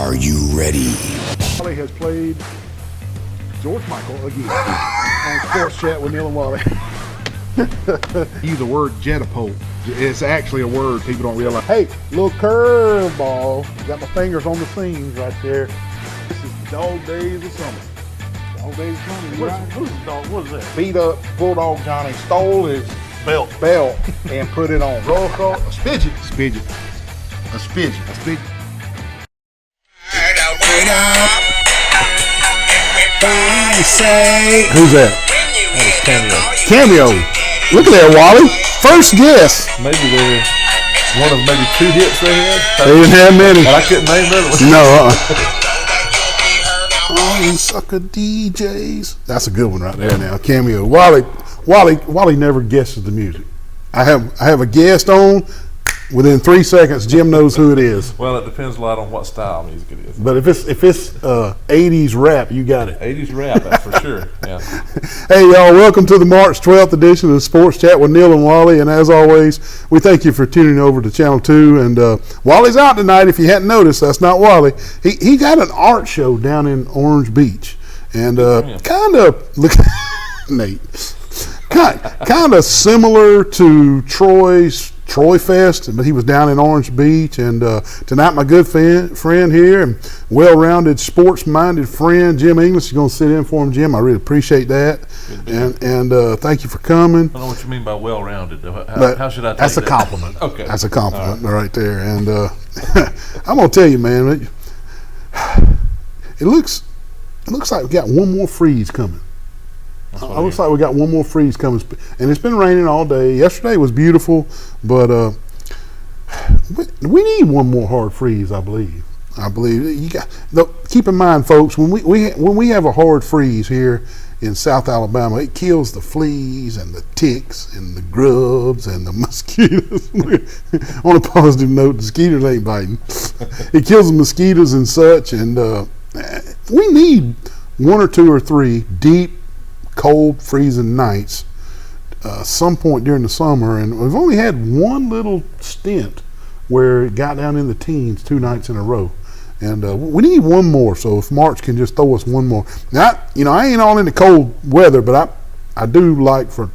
Are you ready? Wally has played George Michael again on Sports Chat with Neil and Wally. Use the word jetapult. It's actually a word people don't realize. Hey, little curveball. Got my fingers on the seams right there. This is Dog Days of Summer. Dog Days of Summer. Who's the dog? What is that? Beat up Bulldog Johnny stole his belt and put it on. Roll call. A spidget. Spidget. A spidget. A spidget. Who's that? That is Cameo. Cameo. Look at that, Wally. First guess. Maybe they're one of maybe 2 hits they had. They didn't have many. And I couldn't name them. No. Oh, you sucker DJs. That's a good one right there now. Cameo. Wally never guesses the music. I have a guest on. Within 3 seconds, Jim knows who it is. Well, it depends a lot on what style music it is. But if it's 80s rap, you got it. 80s rap, that's for sure. Yeah. Hey, y'all, welcome to the March 12th edition of Sports Chat with Neil and Wally. And as always, we thank you for tuning over to Channel 2. And Wally's out tonight. If you hadn't noticed, that's not Wally. He got an art show down in Orange Beach. And kind of, look, Nate, kind of similar to Troy Fest, but he was down in Orange Beach. And tonight, my good friend here and well-rounded, sports-minded friend, Jim English, is going to sit in for him. Jim, I really appreciate that. And thank you for coming. I don't know what you mean by well-rounded. How should I take that's that? A compliment. Okay. That's a compliment right there. And I'm going to tell you, man, it looks like we got one more freeze coming. It looks like we got one more freeze coming, and it's been raining all day. Yesterday was beautiful, but we need one more hard freeze. I believe you got. Keep in mind, folks, when we have a hard freeze here in South Alabama, it kills the fleas and the ticks and the grubs and the mosquitoes. On a positive note, the mosquitoes ain't biting. It kills the mosquitoes and such, and we need 1 or 2 or 3 deep, cold, freezing nights some point during the summer, and we've only had one little stint where it got down in the teens 2 nights in a row, and we need one more. So if March can just throw us one more. Now, I ain't all into cold weather, but I do like for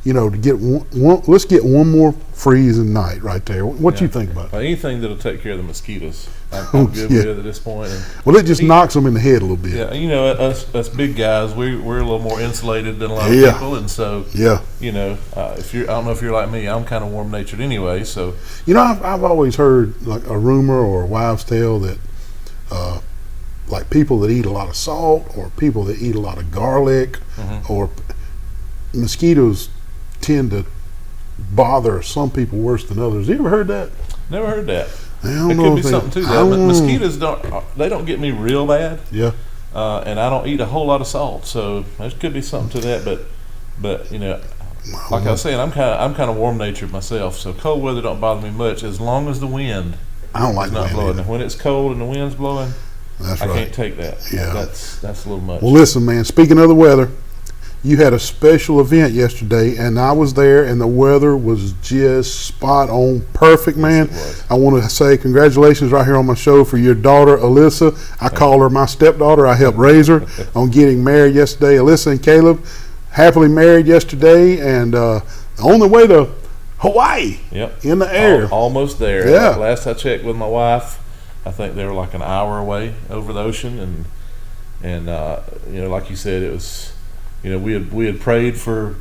to get one. Let's get one more freezing night right there. What you think about it? Anything that'll take care of the mosquitoes, I'm good with at this point. Well, it just knocks them in the head a little bit. Yeah, us big guys, we're a little more insulated than a lot of people, and so if I don't know if you're like me, I'm kind of warm natured anyway. So I've always heard like a rumor or a wives' tale that like people that eat a lot of salt or people that eat a lot of garlic or mosquitoes tend to bother some people worse than others. You ever heard that? Never heard that. It could be something to that. Mosquitoes don't get me real bad. Yeah. And I don't eat a whole lot of salt, so there could be something to that. But like I was saying, I'm kind of warm natured myself, so cold weather don't bother me much as long as the wind is not blowing. When it's cold and the wind's blowing, I can't take that. Yeah. That's a little much. Well, listen, man. Speaking of the weather, you had a special event yesterday, and I was there, and the weather was just spot on, perfect, man. Yes, I want to say congratulations right here on my show for your daughter, Alyssa. I call her my stepdaughter. I helped raise her on getting married yesterday. Alyssa and Caleb, happily married yesterday, and on the way to Hawaii. Yep. In the air. Almost there. Yeah. Last I checked with my wife, I think they were like an hour away over the ocean, and like you said, it was. We had prayed for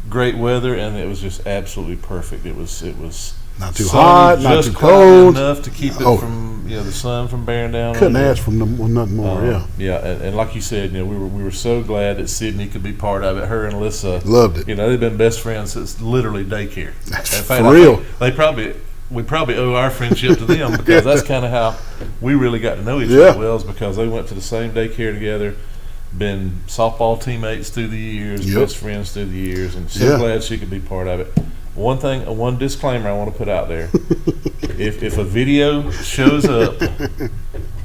great weather, and it was just absolutely perfect. It was not too hot, not too cold, enough to keep it from the sun from bearing down. Couldn't ask for nothing more. And like you said, we were so glad that Sydney could be part of it. Her and Alyssa loved it. They've been best friends since literally daycare. That's in fact, for real. We probably owe our friendship to them because that's kind of how we really got to know each other well, is because they went to the same daycare together. Been softball teammates through the years, best friends through the years, and so glad she could be part of it. One disclaimer I want to put out there: if a video shows up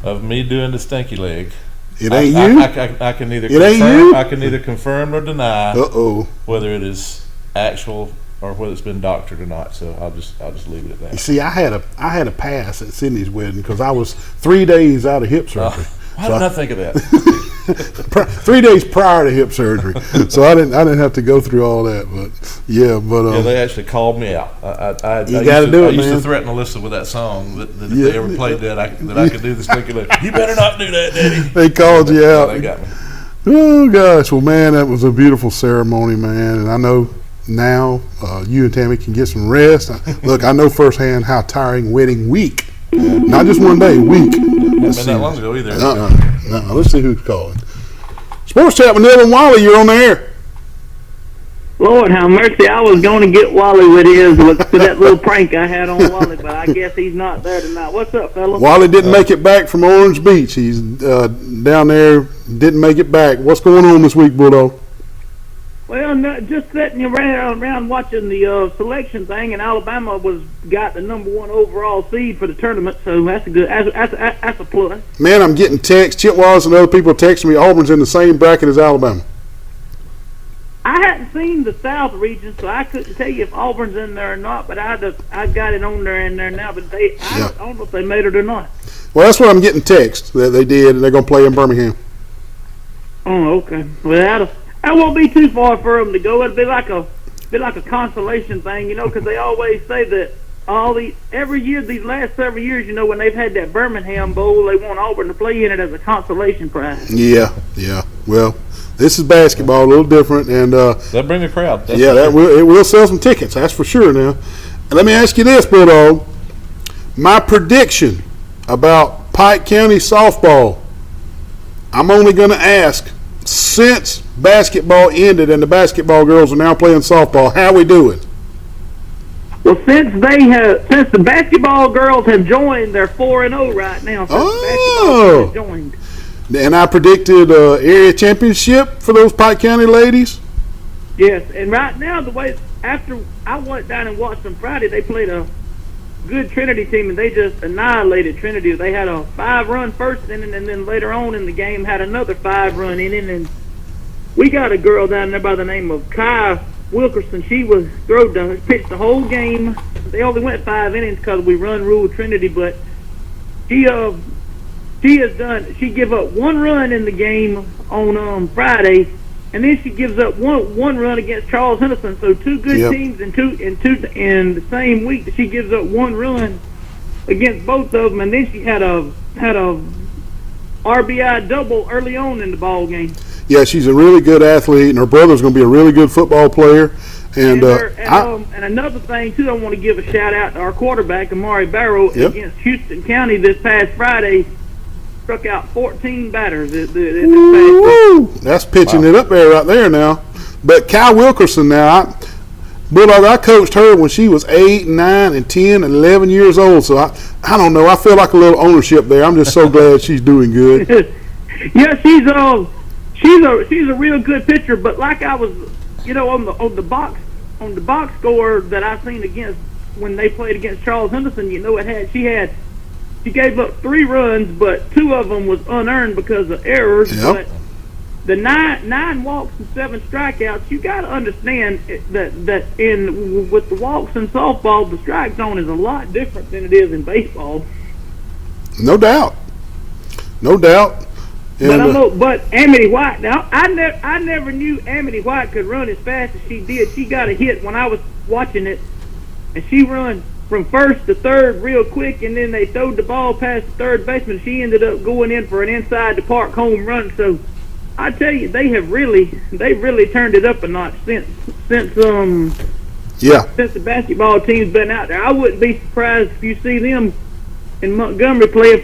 of me doing the stanky leg, it ain't you. I can neither it ain't you. I can neither confirm or deny whether it is actual or whether it's been doctored or not. So I'll just leave it at You that. see, I had a pass at Sydney's wedding because I was 3 days out of hip surgery. Why didn't I think of that? 3 days prior to hip surgery, so I didn't have to go through all that. But yeah, They actually called me out. I You gotta do it, I used man. to threaten Alyssa with that song that if they ever played that I could do this speculation. You better not do that, Daddy. they called you So out. they got me. Oh gosh, well man, that was a beautiful ceremony, man, and I know now you and Tammy can get some rest. Look, I know firsthand how tiring wedding week, not just one day, week. Hasn't been that long ago either. Let's see who's calling. Sports Chat with Neil and Wally, you're on the air. Lord have mercy, I was going to get Wally with that little prank I had on Wally, but I guess he's not there tonight. What's up, fella? Wally didn't make it back from Orange Beach. He's down there, didn't make it back. What's going on this week, Bulldog? Well, no, just sitting around watching the selection thing, and Alabama got the #1 overall seed for the tournament, so that's a good that's a plus. Man, I'm getting texts. Chitwas and other people texting me Auburn's in the same bracket as Alabama. I hadn't seen the South region, so I couldn't tell you if Auburn's in there or not. But I got it on there in there now. But I don't know if they made it or not. Well, that's what I'm getting text that they did, and they're going to play in Birmingham. Oh, okay. Well, that won't be too far for them to go. It'll be like a consolation thing, because they always say that every year, these last several years, when they've had that Birmingham Bowl, they want Auburn to play in it as a consolation prize. Yeah. Well, this is basketball, a little different, and They'll bring a crowd. That's it will sell some tickets. That's for sure. Now, and let me ask you this, Bulldog. My prediction about Pike County softball. I'm only going to ask, since basketball ended and the basketball girls are now playing softball, how we doing? Well, since the basketball girls have joined, they're 4-0 right now. Since basketball has joined. And I predicted area championship for those Pike County ladies. Yes, and right now after I went down and watched them Friday, they played a good Trinity team, and they just annihilated Trinity. They had a 5-run first inning, and then later on in the game had another 5-run inning. And we got a girl down there by the name of Kai Wilkerson. She pitched the whole game. They only went 5 innings because we run rule Trinity, but she give up 1 run in the game on Friday, and then she gives up one run against Charles Henderson. So 2 good teams in the same week. She gives up 1 run against both of them, and then she had a RBI double early on in the ball game. Yeah, she's a really good athlete, and her brother's going to be a really good football player. And another thing too, I want to give a shout out to our quarterback Amari Barrow against Houston County this past Friday. Struck out 14 batters. That's pitching it up there right there now. But Kai Wilkerson now, Bulldog, I coached her when she was 8, 9, and 10, and 11 years old. So I don't know. I feel like a little ownership there. I'm just so glad she's doing good. Yeah, she's a real good pitcher. But like I was, on the box score that I seen against when they played against Charles Henderson, she gave up 3 runs, but 2 of them was unearned because of errors. Yep. But the 9 walks and 7 strikeouts, you got to understand that with the walks in softball, the strike zone is a lot different than it is in baseball. No doubt. And, But Amity White, now I never knew Amity White could run as fast as she did. She got a hit when I was watching it, and she run from first to third real quick, and then they throwed the ball past the third baseman. She ended up going in for an inside the park home run. So I tell you, they've really turned it up a notch since the basketball team's been out there. I wouldn't be surprised if you see them in Montgomery playing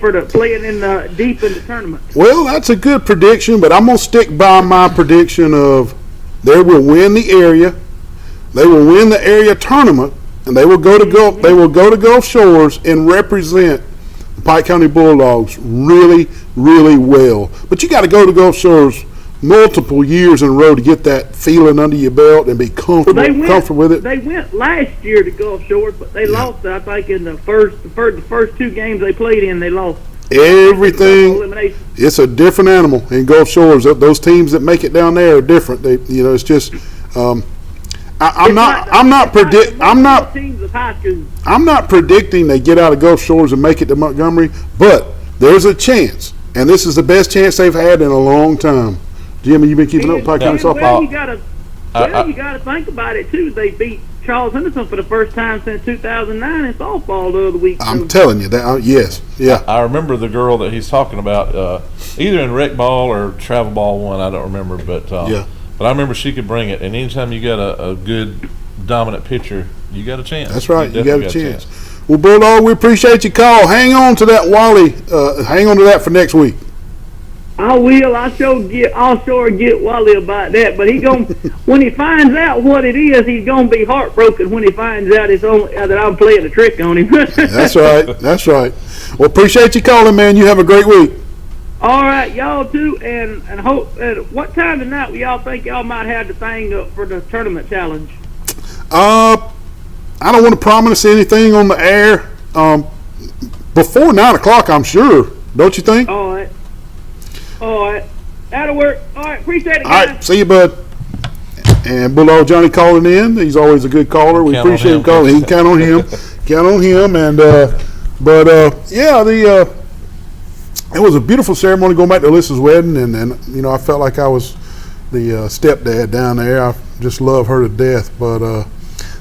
deep in the tournament. Well, that's a good prediction, but I'm gonna stick by my prediction of they will win the area, they will win the area tournament, and they will go to Gulf Shores and represent the Pike County Bulldogs really, really well. But you got to go to Gulf Shores multiple years in a row to get that feeling under your belt and be comfortable with it. They went last year to Gulf Shores, but they lost. I think in the first 2 games they played in, they lost. Everything. It's a different animal in Gulf Shores. Those teams that make it down there are different. It's just. I'm not teams of high school. I'm not predicting they get out of Gulf Shores and make it to Montgomery, but there's a chance, and this is the best chance they've had in a long time. Jimmy, you been keeping up with Pike County softball? You got to think about it too. They beat Charles Henderson for the first time since 2009 in softball the other week. I'm telling you that. Yes, yeah. I remember the girl that he's talking about, either in rec ball or travel ball one. I don't remember, but yeah. But I remember she could bring it. And anytime you got a good dominant pitcher, you got a chance. That's right. You got a chance. Well, Bulldog, we appreciate your call. Hang on to that, Wally. Hang on to that for next week. I will. I'll sure get Wally about that. But when he finds out what it is, he's gonna be heartbroken when he finds out it's only that I'm playing a trick on him. That's right. That's right. Well, appreciate you calling, man. You have a great week. All right, y'all too. And hope. What time tonight y'all think y'all might have the thing up for the tournament challenge? I don't want to promise anything on the air. Before 9 o'clock, I'm sure. Don't you think? All right. That'll work. All right, appreciate it, guys. All right, see you, bud. And Bulldog Johnny calling in. He's always a good caller. We appreciate him calling. He can count on him. Count on him. And it was a beautiful ceremony going back to Alyssa's wedding, and you know, I felt like I was the stepdad down there. I just love her to death. But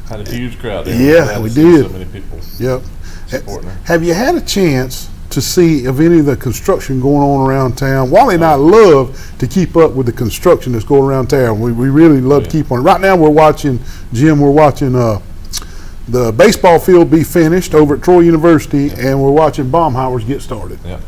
had a huge crowd there. Yeah, we did. So many people. Yep. Supporting her. Have you had a chance to see of any of the construction going on around town? Wally and I love to keep up with the construction that's going around town. We really love to keep on. Right now we're watching the baseball field be finished over at Troy University, and we're watching Baumhauer's get started. Yeah.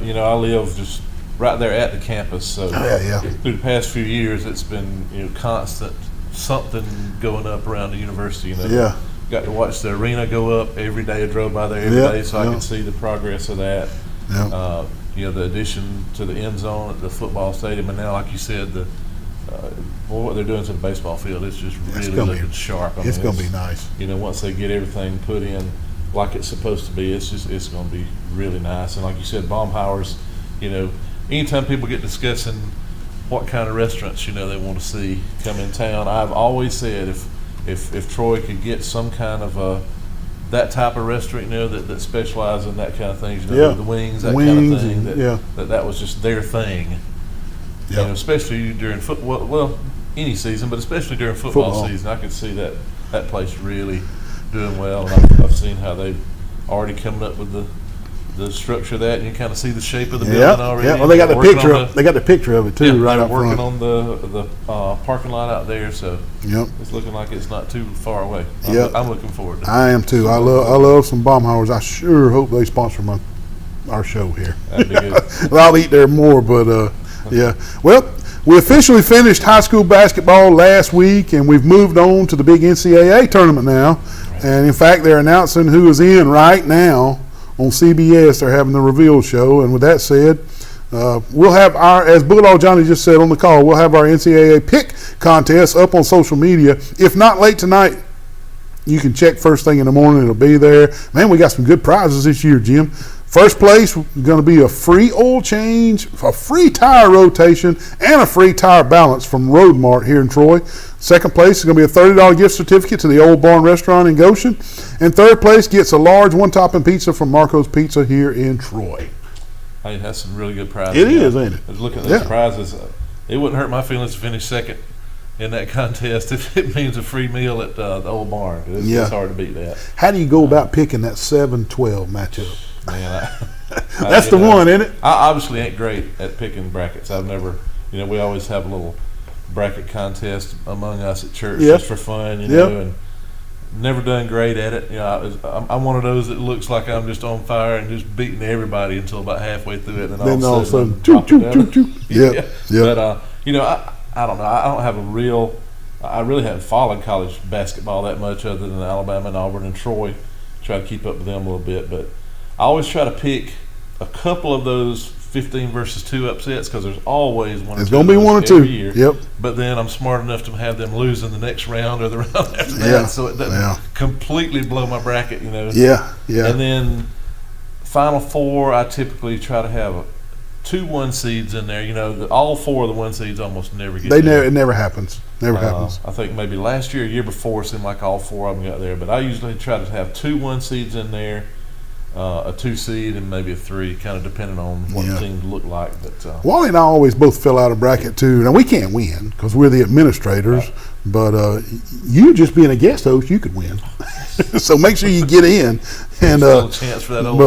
You know, I live just right there at the campus, so through the past few years it's been, you know, constant something going up around the university. You know, got to watch the arena go up every day. I drove by there every day, so I can see the progress of that. You know, the addition to the end zone at the football stadium, and now, like you said, what they're doing to the baseball field, it's just really looking sharp. I mean, it's going to be nice. You know, once they get everything put in like it's supposed to be, it's going to be really nice. And like you said, Baumhauer's, you know, anytime people get discussing what kind of restaurants, you know, they want to see come in town, I've always said if Troy could get some kind of that type of restaurant, you know, that specializes in that kind of things, you know, the wings, kind of thing, that was just their thing. You know, especially during football, well, any season, but especially during football season, I could see that place really doing well. And I've seen how they've already come up with the structure of that, and you kind of see the shape of the building already. Yeah, well, they got the picture. They got the picture of it too, right up front. Working on the parking lot out there, so it's looking like it's not too far away. I'm looking forward to it. I am too. I love some Baumhauer's. I sure hope they sponsor our show here. That'd be good. Well, I'll eat there more, but yeah. Well, we officially finished high school basketball last week, and we've moved on to the big NCAA tournament now. Right. And in fact, they're announcing who is in right now on CBS. They're having the reveal show. And with that said, we'll have as Bulldog Johnny just said on the call, we'll have our NCAA pick contest up on social media. If not late tonight, you can check first thing in the morning. It'll be there. Man, we got some good prizes this year, Jim. First place is going to be a free oil change, a free tire rotation, and a free tire balance from Road Mart here in Troy. Second place is going to be a $30 gift certificate to the Old Barn Restaurant in Goshen. And third place gets a large one-topping pizza from Marco's Pizza here in Troy. Hey, that's some really good prizes. It is, ain't it? I was looking at those prizes. It wouldn't hurt my feelings to finish second in that contest if it means a free meal at the Old Barn. It's hard to beat that. How do you go about picking that 7-12 matchup? Man, that's the one, isn't it? I obviously ain't great at picking brackets. I've never, you know, we always have a little bracket contest among us at church just for fun, you know, and never done great at it. You know, I'm one of those that looks like I'm just on fire and just beating everybody until about halfway through it, and then all of a sudden, yeah. But you know, I don't know. I don't have I really haven't followed college basketball that much, other than Alabama and Auburn and Troy. Try to keep up with them a little bit, but I always try to pick a couple of those 15 versus 2 upsets, because there's always one or two. There's going to be one or two. Year. Yep. But then I'm smart enough to have them lose in the next round or the round after that, so it doesn't completely blow my bracket, you know. Yeah. And then Final Four, I typically try to have 2 1 seeds in there. You know, all 4 of the 1 seeds almost never get They there. never. It never happens. Never happens. I think maybe last year, year before, it seemed like all 4 of them got there. But I usually try to have 2 1 seeds in there, a 2 seed, and maybe a 3, kind of depending on what the teams look like. But Wally and I always both fill out a bracket too. Now we can't win because we're the administrators, but you just being a guest host, you could win. So make sure you get in, and still a chance for that old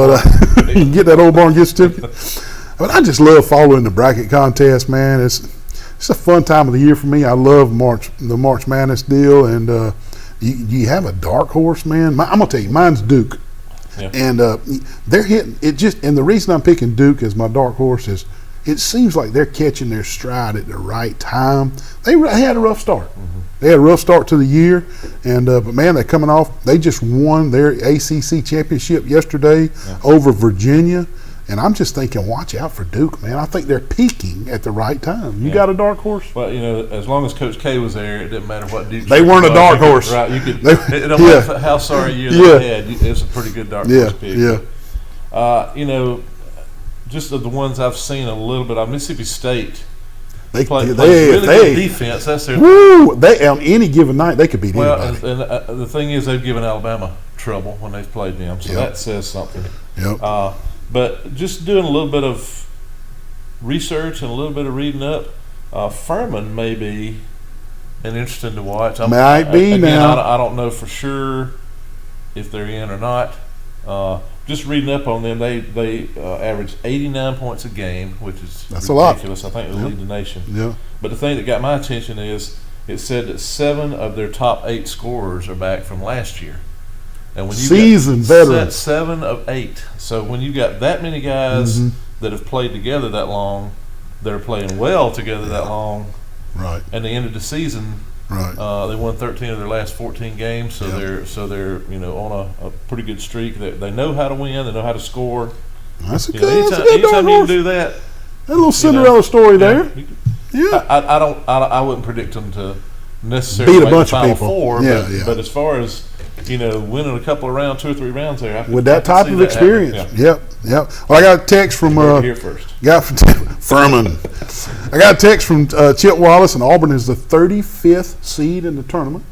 you can get that old barn gift certificate. But I just love following the bracket contest, man. It's a fun time of the year for me. I love the March Madness deal, and you have a dark horse, man. I'm gonna tell you, mine's Duke. Yeah. And they're hitting it just, and the reason I'm picking Duke as my dark horse is it seems like they're catching their stride at the right time. They had a rough start. Mm-hmm. They had a rough start to the year, and but man, they're coming off. They just won their ACC championship yesterday over Virginia, and I'm just thinking, watch out for Duke, man. I think they're peaking at the right time. You got a dark horse? Well, you know, as long as Coach K was there, it didn't matter what Duke. They weren't a dark horse. Right? You could. It don't matter how sorry a year they had. It's a pretty good dark horse pick. Yeah. You know, just of the ones I've seen a little bit of, Mississippi State They plays really good defense. That's their woo. They on any given night they could beat anybody. Well, and the thing is, they've given Alabama trouble when they've played them, so that says something. Yep. But just doing a little bit of research and a little bit of reading up, Furman may be an interesting to watch. Might be again, now. I don't know for sure if they're in or not. Just reading up on them, they average 89 points a game, which is ridiculous. I think they lead the nation. Yeah. But the thing that got my attention is it said that 7 of their top 8 scorers are back from last year. And when you seasoned veterans, 7 of 8. So when you got that many guys that have played together that long, that are playing well together that long, right? And they ended the season. Right. They won 13 of their last 14 games, so they're you know on a pretty good streak. They know how to win. They know how to score. That's a You good. know, anytime you can do that, a little Cinderella story there. Yeah. I wouldn't predict them to necessarily beat a make bunch the of Final people. Four, Yeah, but as far as winning a couple of rounds, 2 or 3 rounds there, with that type of experience. Yep. Well, I got a text from here first. Furman. I got a text from Chip Wallace, and Auburn is the 35th seed in the tournament,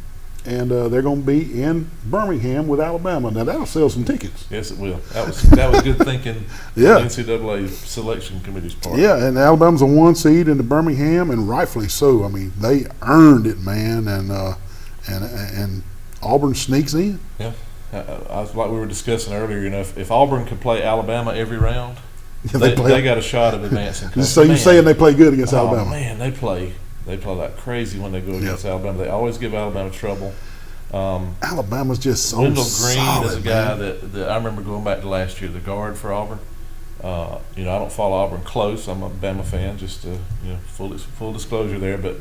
and they're going to be in Birmingham with Alabama. Now that'll sell some tickets. Yes, it will. That was good thinking. Yeah. NCAA selection committee's part. Yeah, and Alabama's a 1 seed into Birmingham, and rightfully so. I mean, they earned it, man, and Auburn sneaks in. Yeah. Like we were discussing earlier, if Auburn could play Alabama every round, they got a shot of advancing. So you're saying they play good against Alabama? Man, they play like crazy when they go against Alabama. They always give Alabama trouble. Alabama's just so Wendell solid. Green is a guy that I remember going back to last year, the guard for Auburn. I don't follow Auburn close. I'm a Bama fan, just to, full disclosure there. But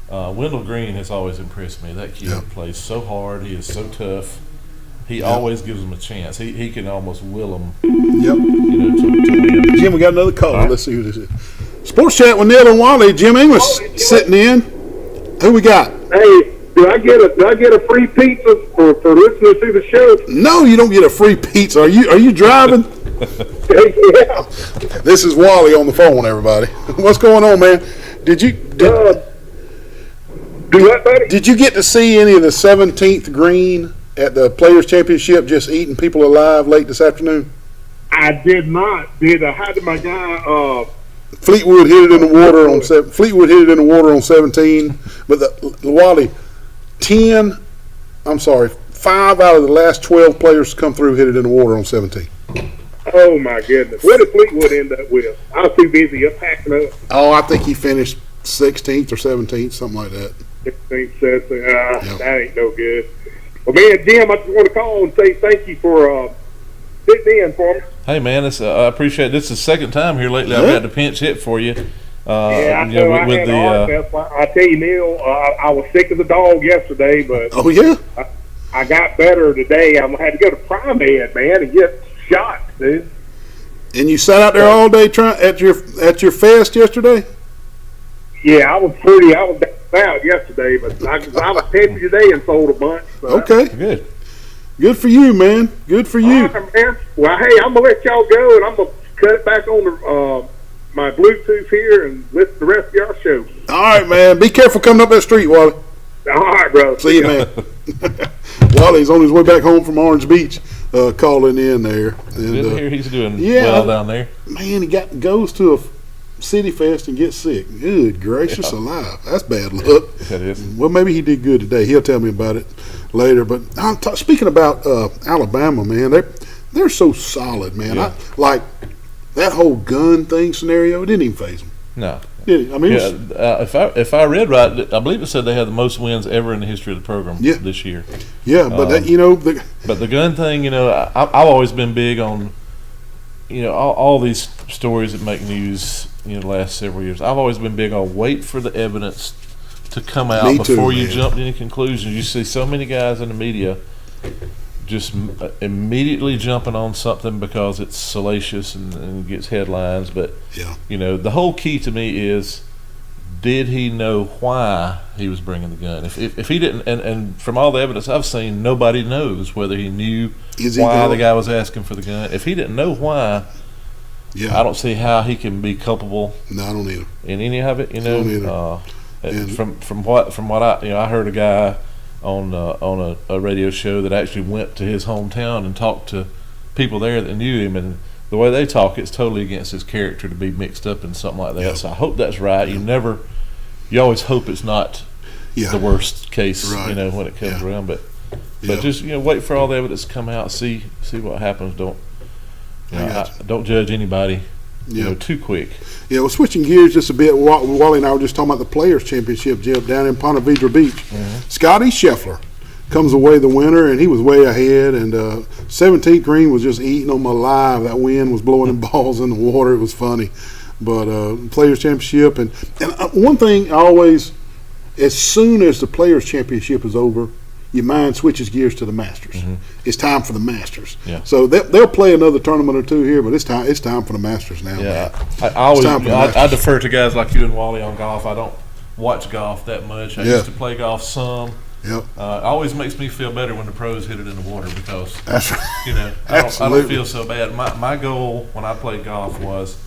Wendell Green has always impressed me. That kid plays so hard. He is so tough. He always gives them a chance. He can almost will them. Yep. To win. Jim, we got another caller. Right. Let's see who this is. Sports Chat with Neil and Wally. Jim English sitting in. Who we got? Hey, do I get a free pizza for listening to the show? No, you don't get a free pizza. Are you driving? Yeah. This is Wally on the phone, everybody. What's going on, man? Did you get to see any of the 17th green at the Players Championship, just eating people alive late this afternoon? I did not. How did my guy? Fleetwood hit it in the water on 17, but the Wally 5 out of the last 12 players to come through hit it in the water on 17. Oh my goodness! Where did Fleetwood end up with? I was too busy packing up. Oh, I think he finished 16th or 17th, something like that. 16th, 17th. That ain't no good. Well, man, Jim, I just want to call and say thank you for sitting in for me. Hey, man, I appreciate it. This is the second time here lately I've got to pinch hit for you. I know. I tell you, Neil, I was sick as a dog yesterday, but I got better today. I had to go to Pri-Med, man, and get shots, dude. And you sat out there all day at your fest yesterday? Yeah, I was out yesterday, but I was happy today and sold a bunch. Okay. Good for you, man. Good for you. Right, man. Well, hey, I'm going to let y'all go, and I'm going to cut it back on my Bluetooth here and listen to the rest of your show. All right, man. Be careful coming up that street, Wally. All right, bro. See you, man. Wally's on his way back home from Orange Beach, calling in there. And, Didn't hear he's doing well down there. Man, he goes to a City Fest and gets sick. Good gracious alive. That's bad luck. That is. Well, maybe he did good today. He'll tell me about it later. But speaking about Alabama, man, they're so solid, man. Yeah. Like that whole gun thing scenario, it didn't even faze them. No. Did it? I mean, if I read right, I believe it said they had the most wins ever in the history of the program this year. Yeah, but but the gun thing, I've always been big on, all these stories that make news, the last several years. I've always been big on wait for the evidence to come out before you jump to any conclusions. You see so many guys in the media just immediately jumping on something because it's salacious and gets headlines. But, the whole key to me is, did he know why he was bringing the gun? If he didn't, and from all the evidence I've seen, nobody knows whether he knew why the guy was asking for the gun. If he didn't know why, I don't see how he can be culpable. No, I don't either. In any of it, I don't either. From what I heard a guy on a radio show that actually went to his hometown and talked to people there that knew him, and the way they talk, it's totally against his character to be mixed up in something like that. Yeah. So I hope that's right. You always hope it's not the worst case, when it comes around. But just wait for all the evidence to come out, see what happens. Don't judge anybody. Too quick. Yeah, well, switching gears just a bit, Wally and I were just talking about the Players' Championship, Jeff, down in Ponte Vedra Beach. Mm-hmm. Scotty Scheffler comes away the winner, and he was way ahead, and 17th green was just eating them alive. That wind was blowing them balls in the water. It was funny. But Players' Championship, and one thing I always, as soon as the Players' Championship is over, your mind switches gears to the Masters. Mm-hmm. It's time for the Masters. Yeah. So they'll play another tournament or two here, but it's time for the Masters now. Yeah, man. I defer to guys like you and Wally on golf. I don't watch golf that much. I used to play golf some. Yep. It always makes me feel better when the pros hit it in the water because that's right. I don't feel so bad. My goal when I played golf was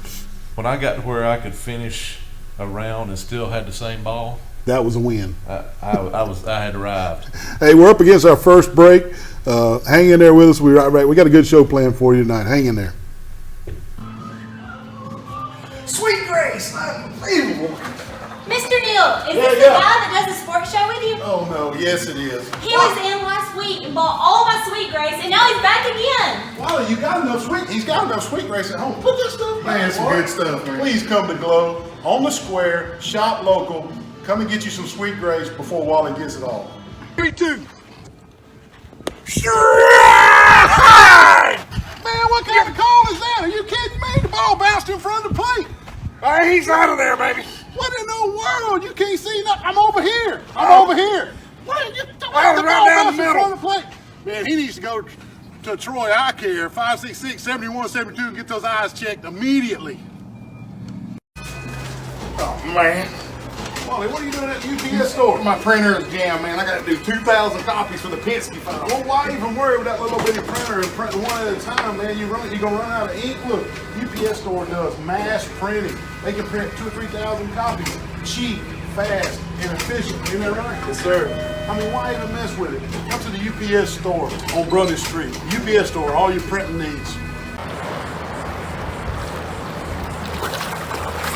when I got to where I could finish a round and still had the same ball. That was a win. I had arrived. Hey, we're up against our first break. Hang in there with us. We're right. We got a good show planned for you tonight. Hang in there. Sweet Grace, unbelievable. Mr. Neal, is this the guy that does the sports show with you? Oh no, yes it is. He was in last week and bought all my Sweet Grace, and now he's back again. Wally, he's got enough Sweet Grace at home. Put this stuff back. Man, it's some good stuff, man. Please come to Glow on the square, shop local. Come and get you some Sweet Grace before Wally gets it all. 3, 2. Man, what kind of call is that? Are you kidding me? The ball bounced in front of the plate. Hey, he's out of there, baby. What in the world? You can't see nothing. I'm over here. Over here. What? The ball bounced in front of the plate. Man, he needs to go to Troy Eye Care, 566-7172, and get those eyes checked immediately. Oh, man. Wally, what are you doing at the UPS store? My printer is jammed, man. I got to do 2,000 copies for the Penske file. Well, why even worry with that little bitty printer and print one at a time, man? You're going to run out of ink. Look, UPS store does mass printing. They can print 2,000 or 3,000 copies. Cheap, fast, and efficient. Isn't that right? Yes, sir. I mean, why even mess with it? Come to the UPS store on Brothers Street. UPS store, all your printing needs.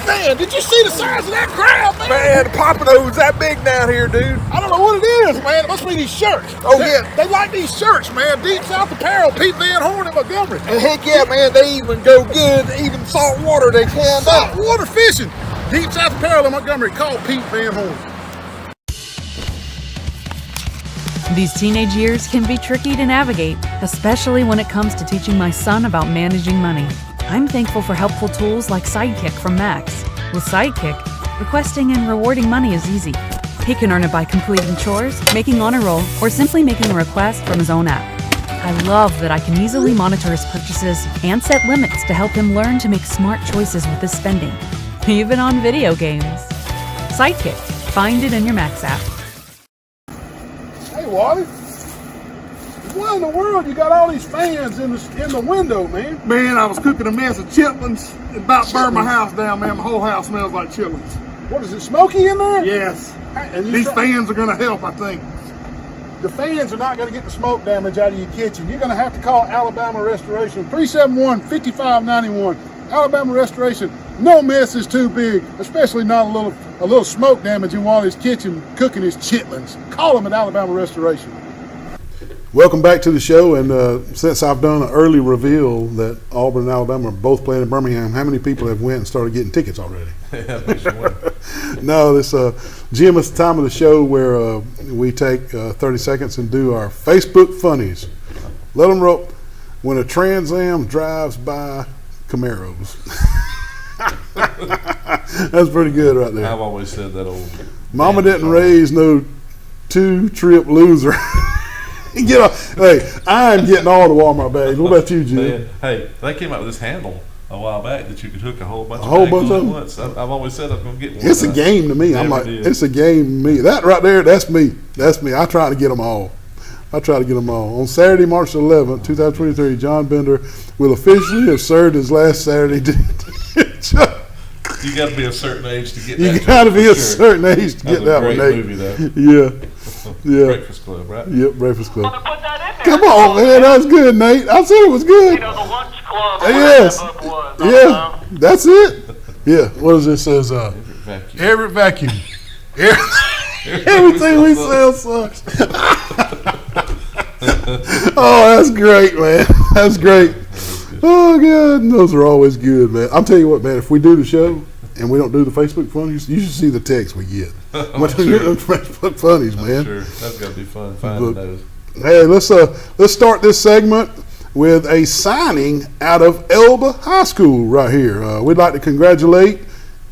Man, did you see the size of that crowd, man? Man, the Pompadour's that big down here, dude. I don't know what it is, man. It must be these shirts. Oh, yeah. They like these shirts, man. Deep South Apparel, Pete Van Horn in Montgomery. And heck yeah, man, they even go good, even salt water they can. Salt water fishing. Deep South Apparel in Montgomery. Call Pete Van Horn. These teenage years can be tricky to navigate, especially when it comes to teaching my son about managing money. I'm thankful for helpful tools like Sidekick from Max. With Sidekick, requesting and rewarding money is easy. He can earn it by completing chores, making honor roll, or simply making a request from his own app. I love that I can easily monitor his purchases and set limits to help him learn to make smart choices with his spending, even on video games. Sidekick. Find it in your Max app. Hey, Wally. You Why in the world you got all these fans in the window, man? Man, I was cooking a mess of chitlins. It about burned my house down, man. My whole house smells like chitlins. What is it, smoky in there? Yes. And these fans are going to help, I think. The fans are not going to get the smoke damage out of your kitchen. You're going to have to call Alabama Restoration, 371-5591. Alabama Restoration. No mess is too big, especially not a little smoke damage in Wally's kitchen cooking his chitlins. Call them at Alabama Restoration. Welcome back to the show, and since I've done an early reveal that Auburn and Alabama are both playing in Birmingham, how many people have went and started getting tickets already? No, this Jim, it's the time of the show where we take 30 seconds and do our Facebook funnies. Let them roll. When a Trans Am drives by Camaros. That's pretty good right there. I've always said that old. Mama didn't raise no two-trip loser. Hey, I'm getting all the Walmart bags. What about you, Jim? Man, hey, they came out with this handle a while back that you could hook a whole bunch of bags at once. I've always said I'm going to get one. It's a game to me. I'm like, it's a game to me. That right there, that's me. That's me. I try to get them all. On Saturday, March 11th, 2023, John Bender will officially have served his last Saturday. You got to be a certain age to get that. You got to be a certain age to get that one. Great movie, though. Yeah. Breakfast Club, right? Yep, Breakfast Club. Come on, man. That's good, Nate. I said it was good. You know, the lunch club. Yes. Yeah. That's it. Yeah. What does it says? Everett Vacuum. Everything we sell sucks. Oh, that's great, man. That's great. Oh, God. Those are always good, man. I'll tell you what, man. If we do the show and we don't do the Facebook funnies, you should see the text we get. Facebook funnies, man. Sure. That's got to be fun finding those. Hey, let's start this segment with a signing out of Elba High School right here. We'd like to congratulate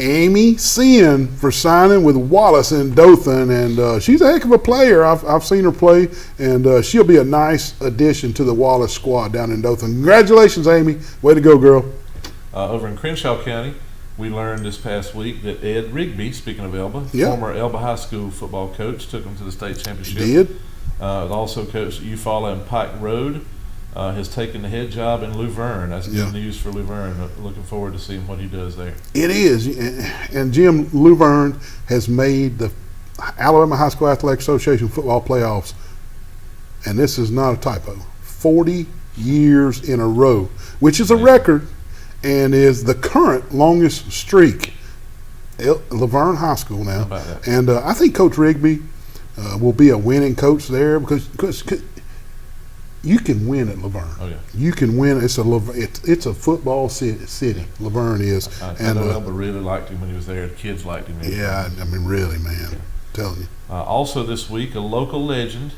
Amy Sin for signing with Wallace in Dothan, and she's a heck of a player. I've seen her play, and she'll be a nice addition to the Wallace squad down in Dothan. Congratulations, Amy. Way to go, girl. Over in Crenshaw County, we learned this past week that Ed Rigby, speaking of Elba, former Elba High School football coach, took them to the state championship. He did. Also coached at Eufaula and Pike Road. Has taken the head job in Luverne. That's good news for Luverne. Looking forward to seeing what he does there. It is. And Jim, Luverne has made the Alabama High School Athletic Association football playoffs, and this is not a typo, 40 years in a row, which is a record and is the current longest streak. Luverne High School now. And I think Coach Rigby will be a winning coach there because you can win at Luverne. Oh, yeah. You can win. It's a football city. Luverne is. I know Elba really liked him when he was there. The kids liked him. Yeah, I mean, really, man. I'm telling you. Also this week, a local legend,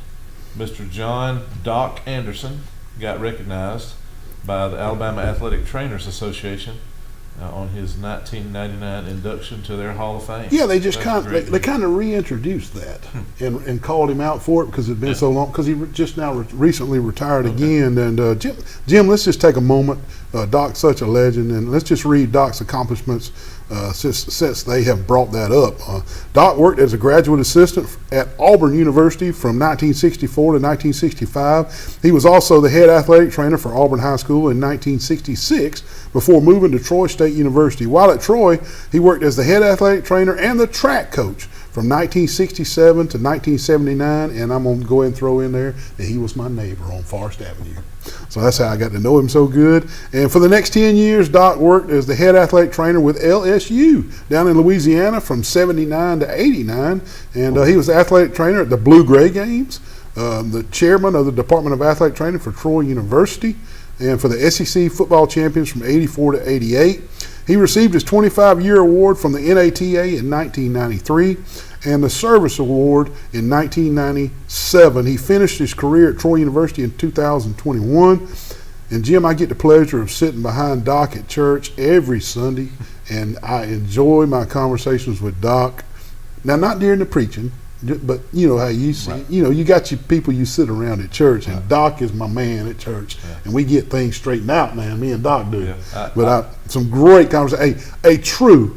Mr. John Doc Anderson, got recognized by the Alabama Athletic Trainers Association on his 1999 induction to their Hall of Fame. Yeah, they just kind of reintroduced that and called him out for it because it's been so long. Because he just now recently retired again. And Jim, let's just take a moment. Doc's such a legend, and let's just read Doc's accomplishments since they have brought that up. Doc worked as a graduate assistant at Auburn University from 1964 to 1965. He was also the head athletic trainer for Auburn High School in 1966 before moving to Troy State University. While at Troy, he worked as the head athletic trainer and the track coach from 1967 to 1979, and I'm going to go ahead and throw in there that he was my neighbor on Forest Avenue. So that's how I got to know him so good. And for the next 10 years, Doc worked as the head athletic trainer with LSU down in Louisiana from 79 to 89. And he was the athletic trainer at the Blue-Gray Games, the chairman of the Department of Athletic Training for Troy University, and for the SEC football champions from 84 to 88. He received his 25-year award from the NATA in 1993 and the Service Award in 1997. He finished his career at Troy University in 2021. And Jim, I get the pleasure of sitting behind Doc at church every Sunday, and I enjoy my conversations with Doc. Now, not during the preaching, but you know how you see, right. You know, you got your people you sit around at church, and Doc is my man at church, and we get things straightened out, man. Me and Doc do. Some great conversations. A true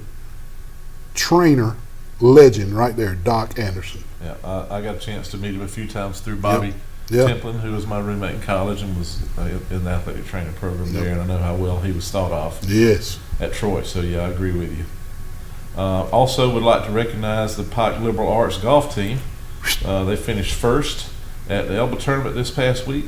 trainer legend right there, Doc Anderson. Yeah, I got a chance to meet him a few times through Bobby Templin, who was my roommate in college and was in the athletic training program there, and I know how well he was thought of at Troy. So, yeah, I agree with you. Also would like to recognize the Pike Liberal Arts golf team. They finished first at the Elba tournament this past week,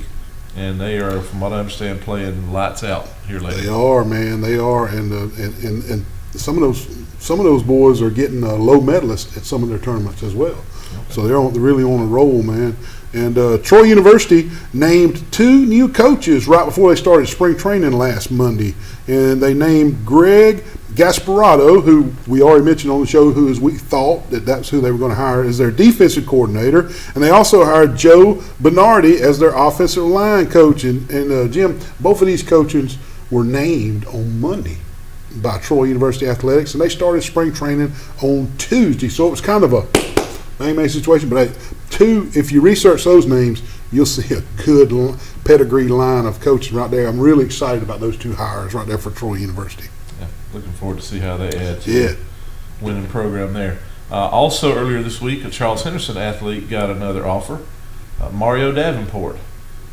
and they are, from what I understand, playing lights out here lately. They are, man. They are, and some of those boys are getting low medalists at some of their tournaments as well. Okay. So they're really on a roll, man. And Troy University named 2 new coaches right before they started spring training last Monday, and they named Greg Gasparotto, who we already mentioned on the show, we thought that's who they were going to hire as their defensive coordinator, and they also hired Joe Bernardi as their offensive line coach. And Jim, both of these coaches were named on Monday by Troy University Athletics, and they started spring training on Tuesday. So it was kind of a bang situation. But if you research those names, you'll see a good pedigree line of coaches right there. I'm really excited about those 2 hires right there for Troy University. Yeah, looking forward to see how they add to the winning program there. Also earlier this week, a Charles Henderson athlete got another offer. Mario Davenport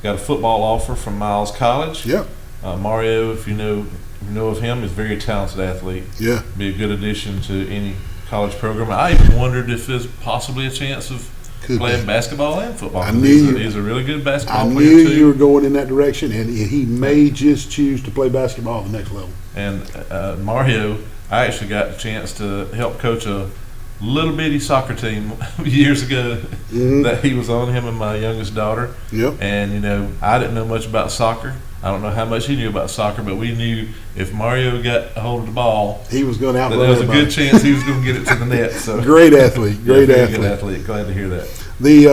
got a football offer from Miles College. Yeah. Mario, if you know of him, is a very talented athlete. Yeah. Be a good addition to any college program. I even wondered if there's possibly a chance of playing basketball and football. He's a really good basketball player, too. I knew you were going in that direction, and he may just choose to play basketball at the next level. And Mario, I actually got the chance to help coach a little bitty soccer team years ago that he was on, him and my youngest daughter. Yep. And, I didn't know much about soccer. I don't know how much he knew about soccer, but we knew if Mario got a hold of the ball, he was going to outrun there was a good chance he was going to get it to the net. So great athlete. Good athlete. Glad to hear that. The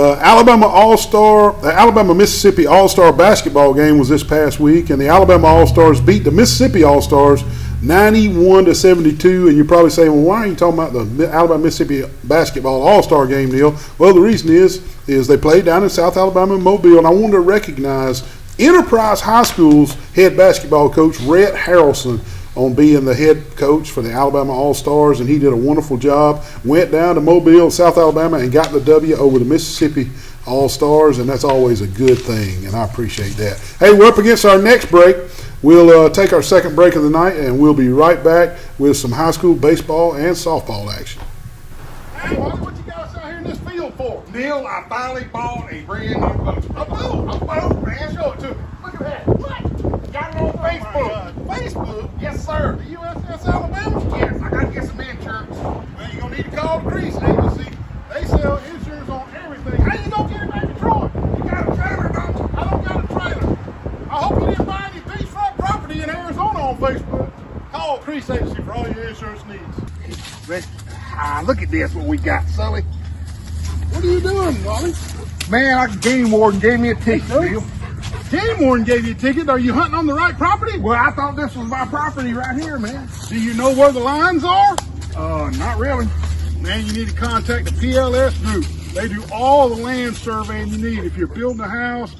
Alabama-Mississippi All-Star basketball game was this past week, and the Alabama All-Stars beat the Mississippi All-Stars 91-72. And you're probably saying, well, why are you talking about the Alabama-Mississippi basketball All-Star game deal? Well, the reason is they played down in South Alabama and Mobile, and I wanted to recognize Enterprise High School's head basketball coach, Rhett Harrelson, on being the head coach for the Alabama All-Stars, and he did a wonderful job. Went down to Mobile, South Alabama, and got the W over the Mississippi All-Stars, and that's always a good thing, and I appreciate that. Hey, we're up against our next break. We'll take our second break of the night, and we'll be right back with some high school baseball and softball action. Hey, what you got us out here in this field for? Neil, I finally bought a brand new boat. A boat, man. Show it to me. Look at that. What? Got it on Facebook. Facebook? Yes, sir. The USS Alabama? Yes, I got to get some insurance. Well, you're going to need to call the Grease Agency. They sell insurance on everything. How you going to get it back to Troy? You got a trailer, don't you? I don't got a trailer. I hope you didn't buy any beachfront property in Arizona on Facebook. Call Grease Agency for all your insurance needs. Look at this, what we got, Sully. What are you doing, Wally? Man, Game Warden gave me a ticket, Bill. Game Warden gave you a ticket? Are you hunting on the right property? Well, I thought this was my property right here, man. Do you know where the lines are? Not really. Man, you need to contact the PLS group. They do all the land surveying you need. If you're building a house,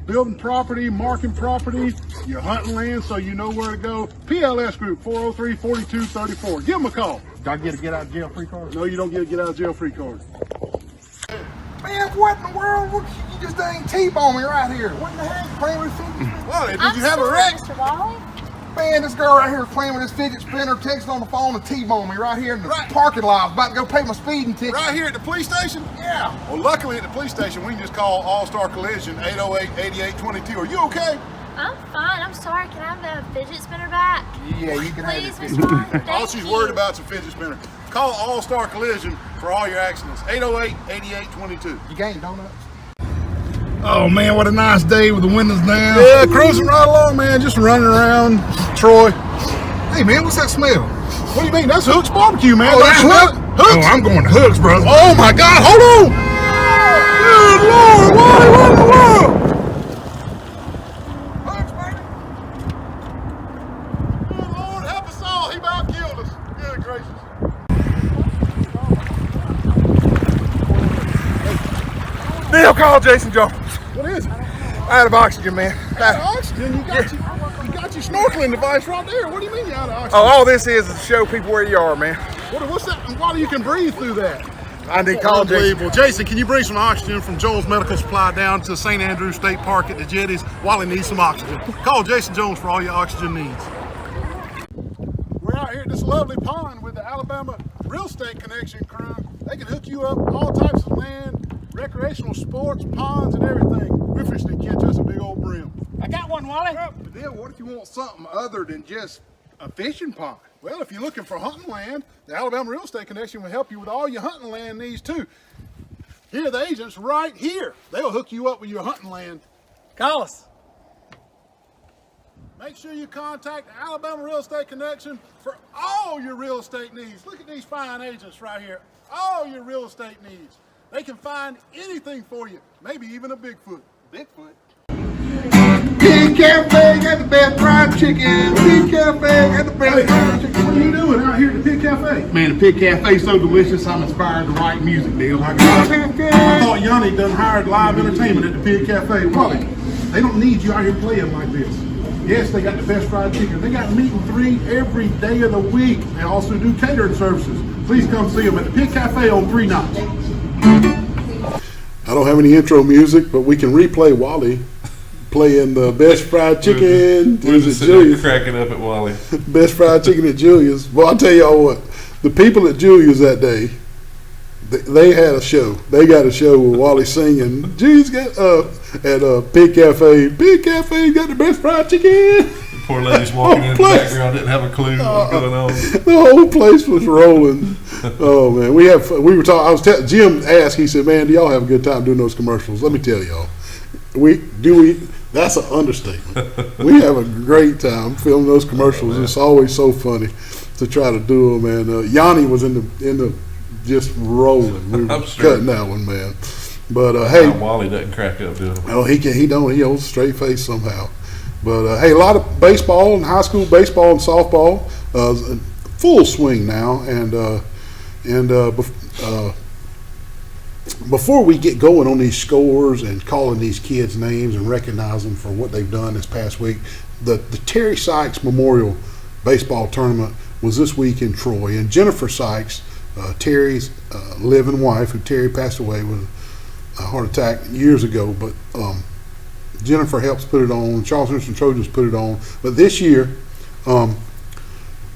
building property, marking property, you're hunting land so you know where to go. PLS group, 403-4234. Give them a call. Do I get a get out of jail free card? No, you don't get a get out of jail free card. Man, what in the world? You just dang T-bone me right here. What in the heck? Playing with fidget spinner? Wally, did you have a wreck? Mr. Wally. Man, this girl right here playing with this fidget spinner, texting on the phone and T-bone me right here in the parking lot. I was about to go pay my speeding ticket. Right here at the police station? Yeah. Well, luckily at the police station, we can just call All-Star Collision 808-8822. Are you okay? I'm fine. I'm sorry. Can I have the fidget spinner back? Yeah, you can Please, have it. Mr. Wally. Thank All she's you. worried about is a fidget spinner. Call All-Star Collision for all your accidents. 808-8822. You gained donuts? Oh man, what a nice day with the windows down. Yeah, cruising right along, man. Just running around Troy. Hey man, what's that smell? What do you mean? That's Hook's Barbecue, man. Oh, that's Hook? Hooks? Oh, I'm going to Hook's, brother. Oh my God, hold on! Good Lord, what in the world? Hooks, baby. Good Lord, help us all. He about killed us. Good gracious. Neil, call Jason Jones. What is it? Out of oxygen, man. Out of oxygen? You got your snorkeling device right there. What do you mean you're out of oxygen? Oh, all this is to show people where you are, man. What's that? Why do you can breathe through that? I did call Unbelievable. Jason, can you bring some oxygen from Joel's Medical Supply down to St. Andrews State Park at the Jetties? Wally needs some oxygen. Call Jason Jones for all your oxygen needs. We're out here at this lovely pond with the Alabama Real Estate Connection crew. They can hook you up all types of land, recreational sports, ponds, and everything. We're fishing to catch us a big old brim. I got one, Wally. But then what if you want something other than just a fishing pond? Well, if you're looking for hunting land, the Alabama Real Estate Connection will help you with all your hunting land needs too. Here are the agents right here. They'll hook you up with your hunting land. Call us. Make sure you contact the Alabama Real Estate Connection for all your real estate needs. Look at these fine agents right here. All your real estate needs. They can find anything for you, maybe even a Bigfoot. Bigfoot. Pig Cafe got the best fried chicken. Pig Cafe got the best fried chicken. What are you doing out here at the Pig Cafe? Man, the Pig Cafe is so delicious, I'm inspired to write music, Neil. I thought Yanni done hired live entertainment at the Pig Cafe. Wally, they don't need you out here playing like this. Yes, they got the best fried chicken. They got meat and three every day of the week. They also do catering services. Please come see them at the Pig Cafe on 3 Knots. I don't have any intro music, but we can replay Wally playing the best fried chicken. We're just sitting there cracking up at Wally. Best fried chicken at Julia's. Well, I'll tell y'all what. The people at Julia's that day, they had a show. They got a show with Wally singing. Julia's got at Pig Cafe. Pig Cafe got the best fried chicken. The poor lady's walking in the background, didn't have a clue what was going on. The whole place was rolling. Oh man, we were talking. Jim asked. He said, "Man, do y'all have a good time doing those commercials?" Let me tell y'all, That's an understatement. We have a great time filming those commercials. It's always so funny to try to do them. And Yanni was in the just rolling. We were cutting that one, man. But hey, Wally doesn't crack up doing it. Oh, he can. He don't. He holds a straight face somehow. But hey, a lot of baseball and high school baseball and softball, full swing now. Before we get going on these scores and calling these kids names and recognize them for what they've done this past week, the Terry Sykes Memorial Baseball Tournament was this week in Troy, and Jennifer Sykes, Terry's living wife, who Terry passed away with a heart attack years ago, but Jennifer helps put it on. Charles Henderson Trojans put it on. But this year,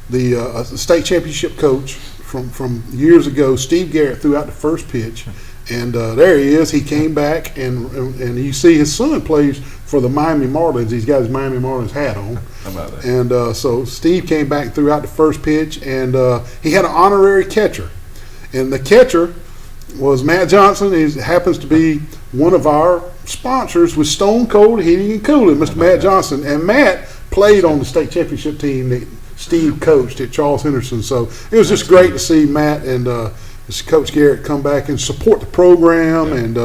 the state championship coach from years ago, Steve Garrett, threw out the first pitch, and there he is. He came back, and you see his son plays for the Miami Marlins. He's got his Miami Marlins hat on. How about that? And so Steve came back and threw out the first pitch, and he had an honorary catcher. And the catcher was Matt Johnson. He happens to be one of our sponsors with Stone Cold Heating and Cooling, Mr. Matt Johnson. And Matt played on the state championship team that Steve coached at Charles Henderson. So it was just great to see Matt and Coach Garrett come back and support the program and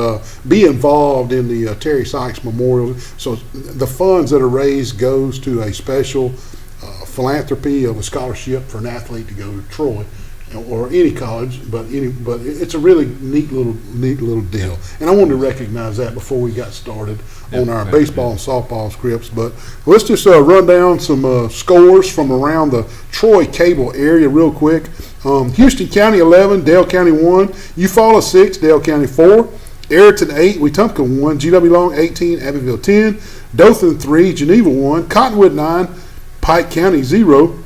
be involved in the Terry Sykes Memorial. So the funds that are raised goes to a special philanthropy of a scholarship for an athlete to go to Troy or any college, but it's a really neat little deal. And I wanted to recognize that before we got started on our baseball and softball scripts. But let's just run down some scores from around the Troy cable area real quick. Houston County 11, Dale County 1, Eufaula 6, Dale County 4, Ayrton 8, Wetumpka 1, GW Long 18, Abbeville 10, Dothan 3, Geneva 1, Cottonwood 9, Pike County 0,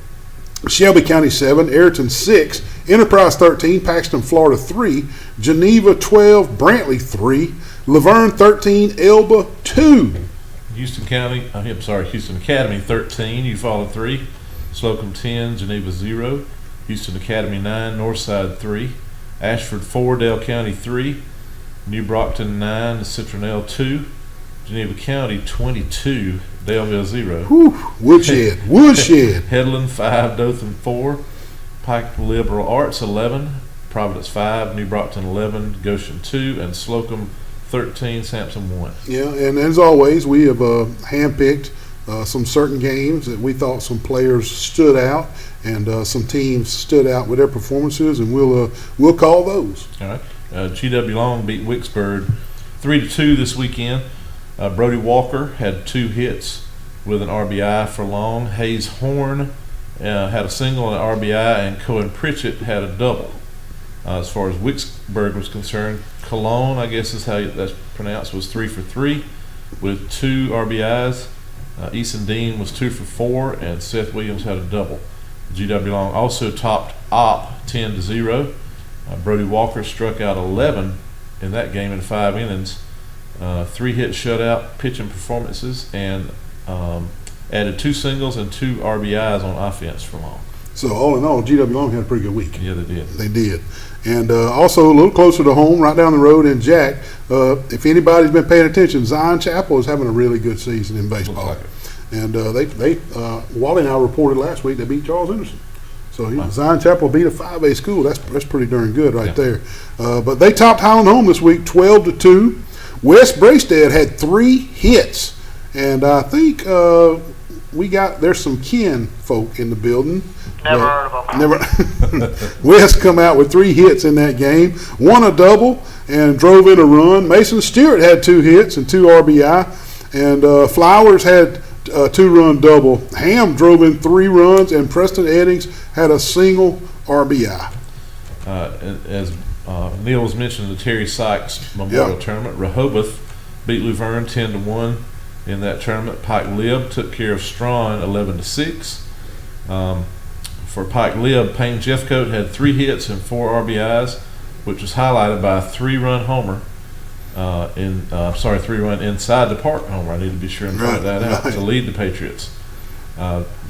Shelby County 7, Ayrton 6, Enterprise 13, Paxton, Florida 3, Geneva 12, Brantley 3, Laverne 13, Elba 2. Houston Academy 13, Eufaula 3, Slocum 10, Geneva 0, Houston Academy 9, Northside 3, Ashford 4, Dale County 3, New Brockton 9, Citronelle 2, Geneva County 22, Daleville 0. Woodshed. Headland 5, Dothan 4, Pike Liberal Arts 11, Providence 5, New Brockton 11, Goshen 2, and Slocum 13, Sampson 1. Yeah, and as always, we have handpicked some certain games that we thought some players stood out, and some teams stood out with their performances, and we'll call those. All right. GW Long beat Wicksburg 3-2 this weekend. Brody Walker had 2 hits with an RBI for Long. Hayes Horn had a single and an RBI, and Cohen Pritchett had a double. As far as Lewisburg was concerned, Cologne, I guess is how that's pronounced, was 3 for 3 with 2 RBIs. Easton Dean was 2 for 4, and Seth Williams had a double. GW Long also topped Opp 10-0. Brody Walker struck out 11 in that game in 5 innings. 3-hit shutout pitching performances, and added 2 singles and 2 RBIs on offense for Long. So all in all, GW Long had a pretty good week. Yeah, they did. They did. And also a little closer to home, right down the road in Jack, if anybody's been paying attention, Zion Chapel is having a really good season in baseball. Looks like And Wally and I reported last week they beat Charles Henderson. So Zion Chapel beat a 5A school. That's pretty darn good right there. But they topped Highland Home this week 12-2. West Bracestead had 3 hits. And I think there's some Ken folk in the building. Never heard of them. West come out with 3 hits in that game, won a double and drove in a run. Mason Stewart had 2 hits and 2 RBI, and Flowers had a 2-run double. Ham drove in 3 runs, and Preston Eddings had a single RBI. As Neil was mentioning, the Terry Sykes Memorial Tournament, Rehoboth beat Luverne 10-1 in that tournament. Pike Lib took care of Strawn 11-6. For Pike Lib, Payne Jeffcoat had 3 hits and 4 RBIs, which was highlighted by a 3-run homer. 3-run inside the park homer. I need to be sure and point that out to lead the Patriots.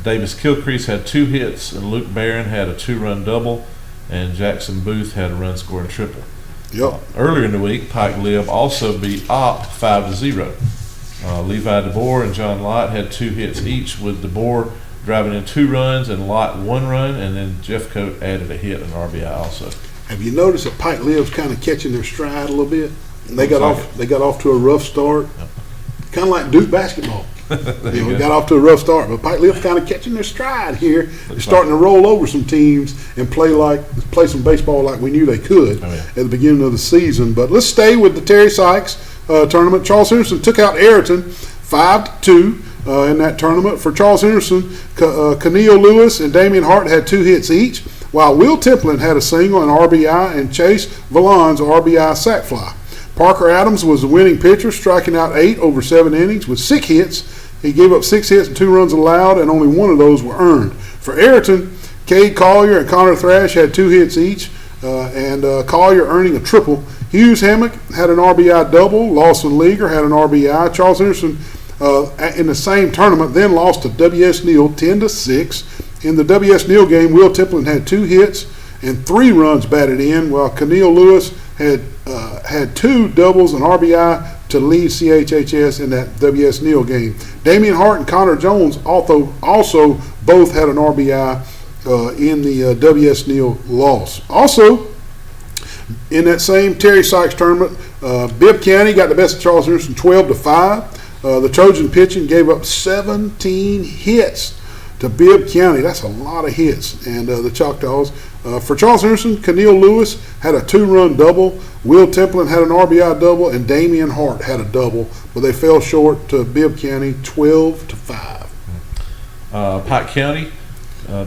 Davis Kilcrease had 2 hits, and Luke Barron had a 2-run double, and Jackson Booth had a run-scoring triple. Earlier in the week, Pike Lib also beat Opp 5-0. Levi DeBoer and John Lott had 2 hits each, with DeBoer driving in 2 runs and Lott 1 run, and then Jeffcoat added a hit and RBI also. Have you noticed that Pike Lib's kind of catching their stride a little bit? They got off to a rough start, kind of like Duke basketball. We got off to a rough start, but Pike Lib's kind of catching their stride here. They're starting to roll over some teams and play some baseball like we knew they could at the beginning of the season. But let's stay with the Terry Sykes tournament. Charles Henderson took out Ayrton 5-2 in that tournament. For Charles Henderson, Keneal Lewis and Damian Hart had 2 hits each, while Will Templin had a single and RBI, and Chase Vallon's RBI sac fly. Parker Adams was the winning pitcher, striking out 8 over 7 innings with 6 hits. He gave up 6 hits and 2 runs allowed, and only 1 of those were earned. For Ayrton, Cade Collier and Connor Thrash had 2 hits each, and Collier earning a triple. Hughes Hammock had an RBI double. Lawson Leaguer had an RBI. Charles Henderson in the same tournament then lost to W.S. Neal 10-6. In the W.S. Neal game, Will Templin had 2 hits and 3 runs batted in, while Keneal Lewis had 2 doubles and RBI to lead CHHS in that W.S. Neal game. Damian Hart and Connor Jones also both had an RBI in the W.S. Neal loss. Also, in that same Terry Sykes tournament, Bibb County got the best of Charles Henderson 12-5. The Trojan pitching gave up 17 hits to Bibb County. That's a lot of hits. And the Choctaws. For Charles Henderson, Keneal Lewis had a 2-run double. Will Templin had an RBI double, and Damian Hart had a double, but they fell short to Bibb County 12-5. Pike County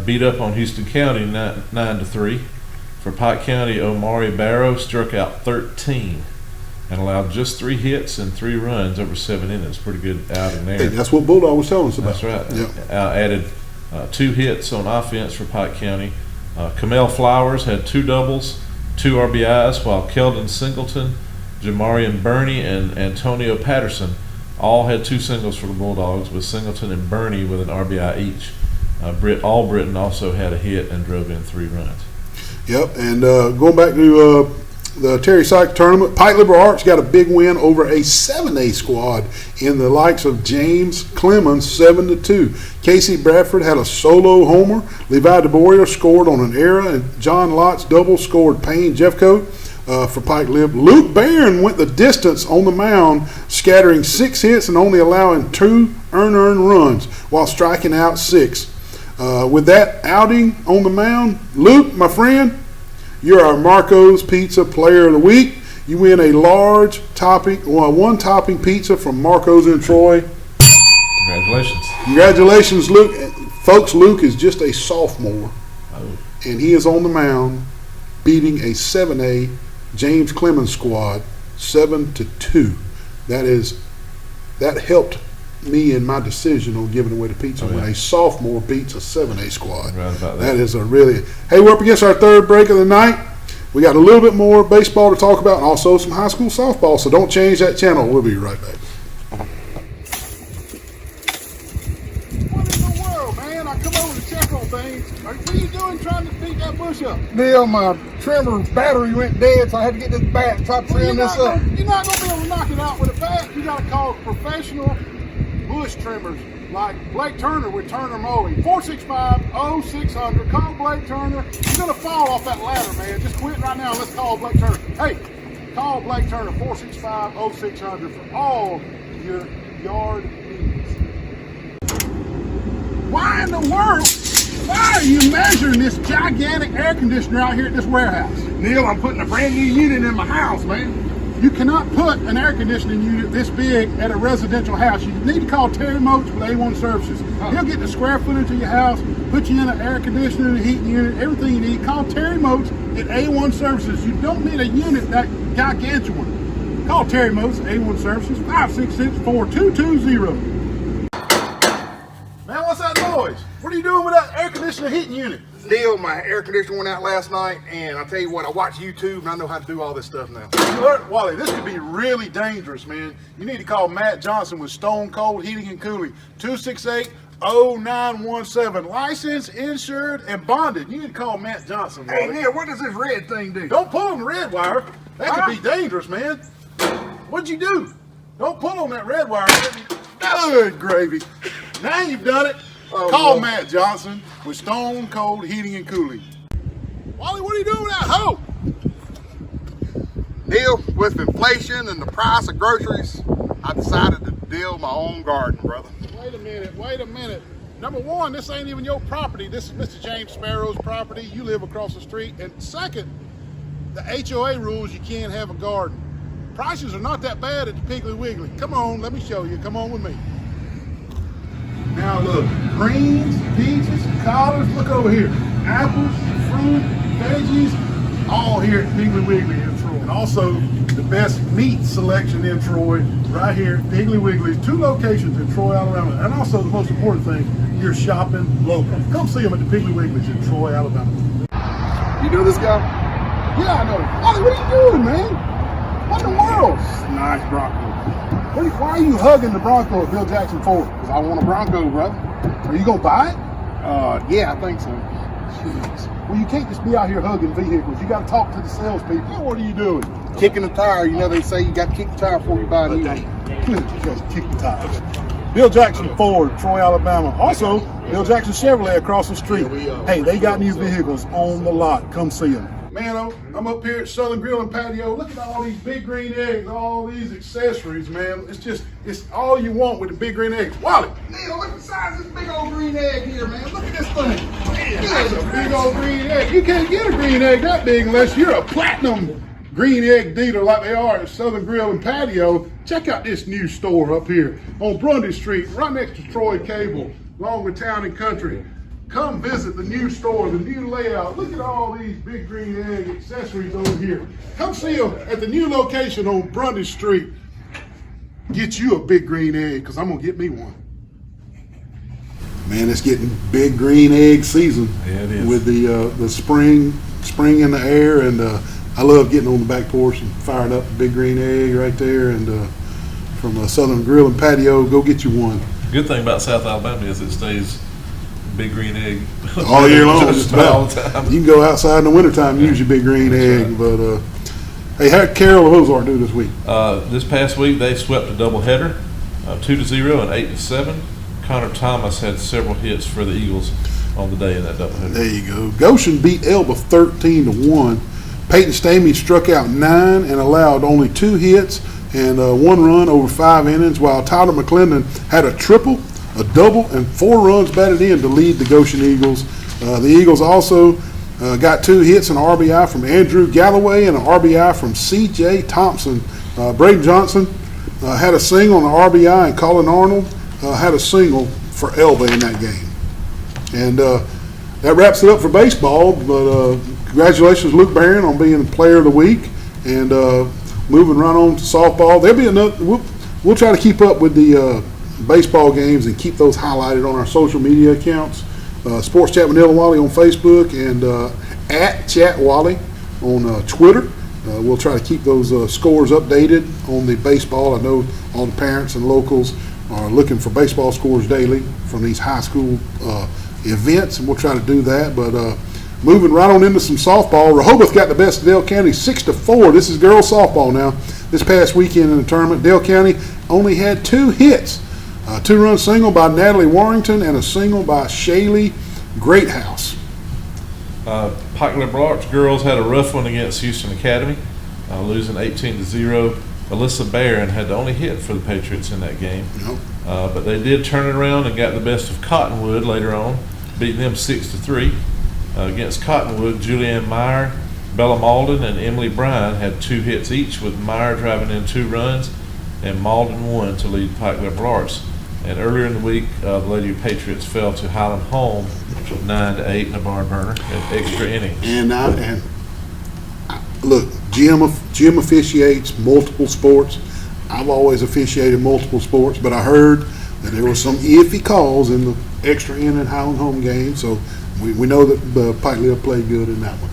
beat up on Houston County 9-3. For Pike County, Omari Barrow struck out 13 and allowed just 3 hits and 3 runs over 7 innings. Pretty good outing there. Hey, that's what Bulldog was telling us about. That's right. Yep. Added 2 hits on offense for Pike County. Kamel Flowers had 2 doubles, 2 RBIs, while Keldon Singleton, Jamarian Burney, and Antonio Patterson all had 2 singles for the Bulldogs, with Singleton and Burney with an RBI each. Britt Albritton also had a hit and drove in 3 runs. Yep, and going back to the Terry Sykes tournament, Pike Liberal Arts got a big win over a 7A squad in the likes of James Clemens 7-2. Casey Bradford had a solo homer. Levi DeBoer scored on an error, and John Lott's double scored Payne Jeffcoat for Pike Lib. Luke Barron went the distance on the mound, scattering 6 hits and only allowing 2 earned runs while striking out 6. With that outing on the mound, Luke, my friend, you're our Marco's Pizza Player of the Week. You win a large one topping pizza from Marco's in Troy. Congratulations. Congratulations, Luke. Folks, Luke is just a sophomore, and he is on the mound beating a 7A James Clemens squad 7-2. That helped me in my decision on giving away the pizza when a sophomore beats a 7A squad. Right about that is a really. Hey, we're up against our third break of the night. We got a little bit more baseball to talk about and also some high school softball, so don't change that channel. We'll be right back. What in the world, man? I come over to check on things. What are you doing trying to beat that bush up? Neil, my trimmer battery went dead, so I had to get this bat and try to trim this up. You're not going to be able to knock it out with a bat. You got to call professional bush trimmers like Blake Turner with Turner Mowing. 465-0600. Call Blake Turner. You're going to fall off that ladder, man. Just quit right now and let's call Blake Turner. Hey, call Blake Turner 465-0600 for all your yard needs. Why in the world? Why are you measuring this gigantic air conditioner out here at this warehouse? Neil, I'm putting a brand new unit in my house, man. You cannot put an air conditioning unit this big at a residential house. You need to call Terry Moats with A1 Services. He'll get the square footage of your house, put you in an air conditioner, heating unit, everything you need. Call Terry Moats at A1 Services. You don't need a unit that gargantuan. Call Terry Moats at A1 Services, 566-4220. Man, what's that noise? What are you doing with that air conditioner heating unit? Neil, my air conditioner went out last night, and I'll tell you what, I watch YouTube, and I know how to do all this stuff now. Wally, this could be really dangerous, man. You need to call Matt Johnson with Stone Cold Heating and Cooling, 268-0917. Licensed, insured, and bonded. You need to call Matt Johnson, Wally. Hey, Neil, what does this red thing do? Don't pull on the red wire. That could be dangerous, man. What'd you do? Don't pull on that red wire. Good gravy. Now you've done it. Call Matt Johnson with Stone Cold Heating and Cooling. Wally, what are you doing with that hoe? Neil, with inflation and the price of groceries, I decided to build my own garden, brother. Wait a minute. Number one, this ain't even your property. This is Mr. James Sparrow's property. You live across the street. And second, the HOA rules you can't have a garden. Prices are not that bad at the Piggly Wiggly. Come on, let me show you. Come on with me. Now look, greens, peaches, collards, look over here. Apples, fruit, veggies, all here at Piggly Wiggly in Troy. And also the best meat selection in Troy, right here at Piggly Wiggly's, 2 locations in Troy, Alabama. And also the most important thing, you're shopping local. Come see them at the Piggly Wiggly's in Troy, Alabama. You know this guy? Yeah, I know. Wally, what are you doing, man? What in the world? Nice Bronco. Why are you hugging the Bronco at Bill Jackson Ford? Because I want a Bronco, brother. Are you going to buy it? Yeah, I think so. Jeez. Well, you can't just be out here hugging vehicles. You got to talk to the salespeople. What are you doing? Kicking the tire. You know they say you got to kick the tire before you buy a new one. You guys kick the tires. Bill Jackson Ford, Troy, Alabama. Also, Bill Jackson Chevrolet across the street. Hey, they got new vehicles on the lot. Come see them. Man, I'm up here at Southern Grill and Patio. Look at all these big green eggs, all these accessories, man. It's all you want with the big green eggs. Wally! Neil, look at the size of this big old green egg here, man. Look at this thing. Man, that's a big old green egg. You can't get a green egg that big unless you're a platinum green egg dealer like they are at Southern Grill and Patio. Check out this new store up here on Grundy Street, right next to Troy Cable, along with Town and Country. Come visit the new store, the new layout. Look at all these big green egg accessories over here. Come see them at the new location on Grundy Street. Get you a big green egg, because I'm going to get me one. Man, it's getting big green egg season. Yeah, it is. With the spring in the air, and I love getting on the back porch and firing up a big green egg right there. And from Southern Grill and Patio, go get you one. Good thing about South Alabama is it stays big green egg all year long. Just about all the time. You can go outside in the wintertime and use your big green egg. Right. But hey, how did Carroll of Ozark do this week? This past week they swept a doubleheader, 2-0 and 8-7. Connor Thomas had several hits for the Eagles on the day in that doubleheader. There you go. Goshen beat Elba 13-1. Peyton Stamey struck out 9 and allowed only 2 hits and 1 run over 5 innings, while Tyler McClendon had a triple, a double, and 4 runs batted in to lead the Goshen Eagles. The Eagles also got 2 hits and an RBI from Andrew Galloway and an RBI from C.J. Thompson. Braden Johnson had a single and an RBI, and Colin Arnold had a single for Elba in that game. And that wraps it up for baseball. But congratulations, Luke Barron, on being the Player of the Week. And moving right on to softball, there'll be another. We'll try to keep up with the baseball games and keep those highlighted on our social media accounts. Sports Chat with Neil and Wally on Facebook and at Chat Wally on Twitter. We'll try to keep those scores updated on the baseball. I know all the parents and locals are looking for baseball scores daily from these high school events, and we'll try to do that. But moving right on into some softball, Rehoboth got the best of Dale County 6-4. This is girls softball now. This past weekend in the tournament, Dale County only had 2 hits. A 2-run single by Natalie Warrington and a single by Shaylee Greathouse. Pike Liberal Arts girls had a rough one against Houston Academy, losing 18-0. Alyssa Barron had the only hit for the Patriots in that game. Yep. But they did turn it around and got the best of Cottonwood later on, beating them 6-3. Against Cottonwood, Julianne Meyer, Bella Malden, and Emily Bryan had 2 hits each, with Meyer driving in 2 runs and Malden 1 to lead Pike Liberal Arts. And earlier in the week, the Lady Patriots fell to Highland Home 9-8 in a barn burner at extra innings. And look, Jim officiates multiple sports. I've always officiated multiple sports, but I heard that there was some iffy calls in the extra inning Highland Home game, so we know that Pike Lib played good in that one.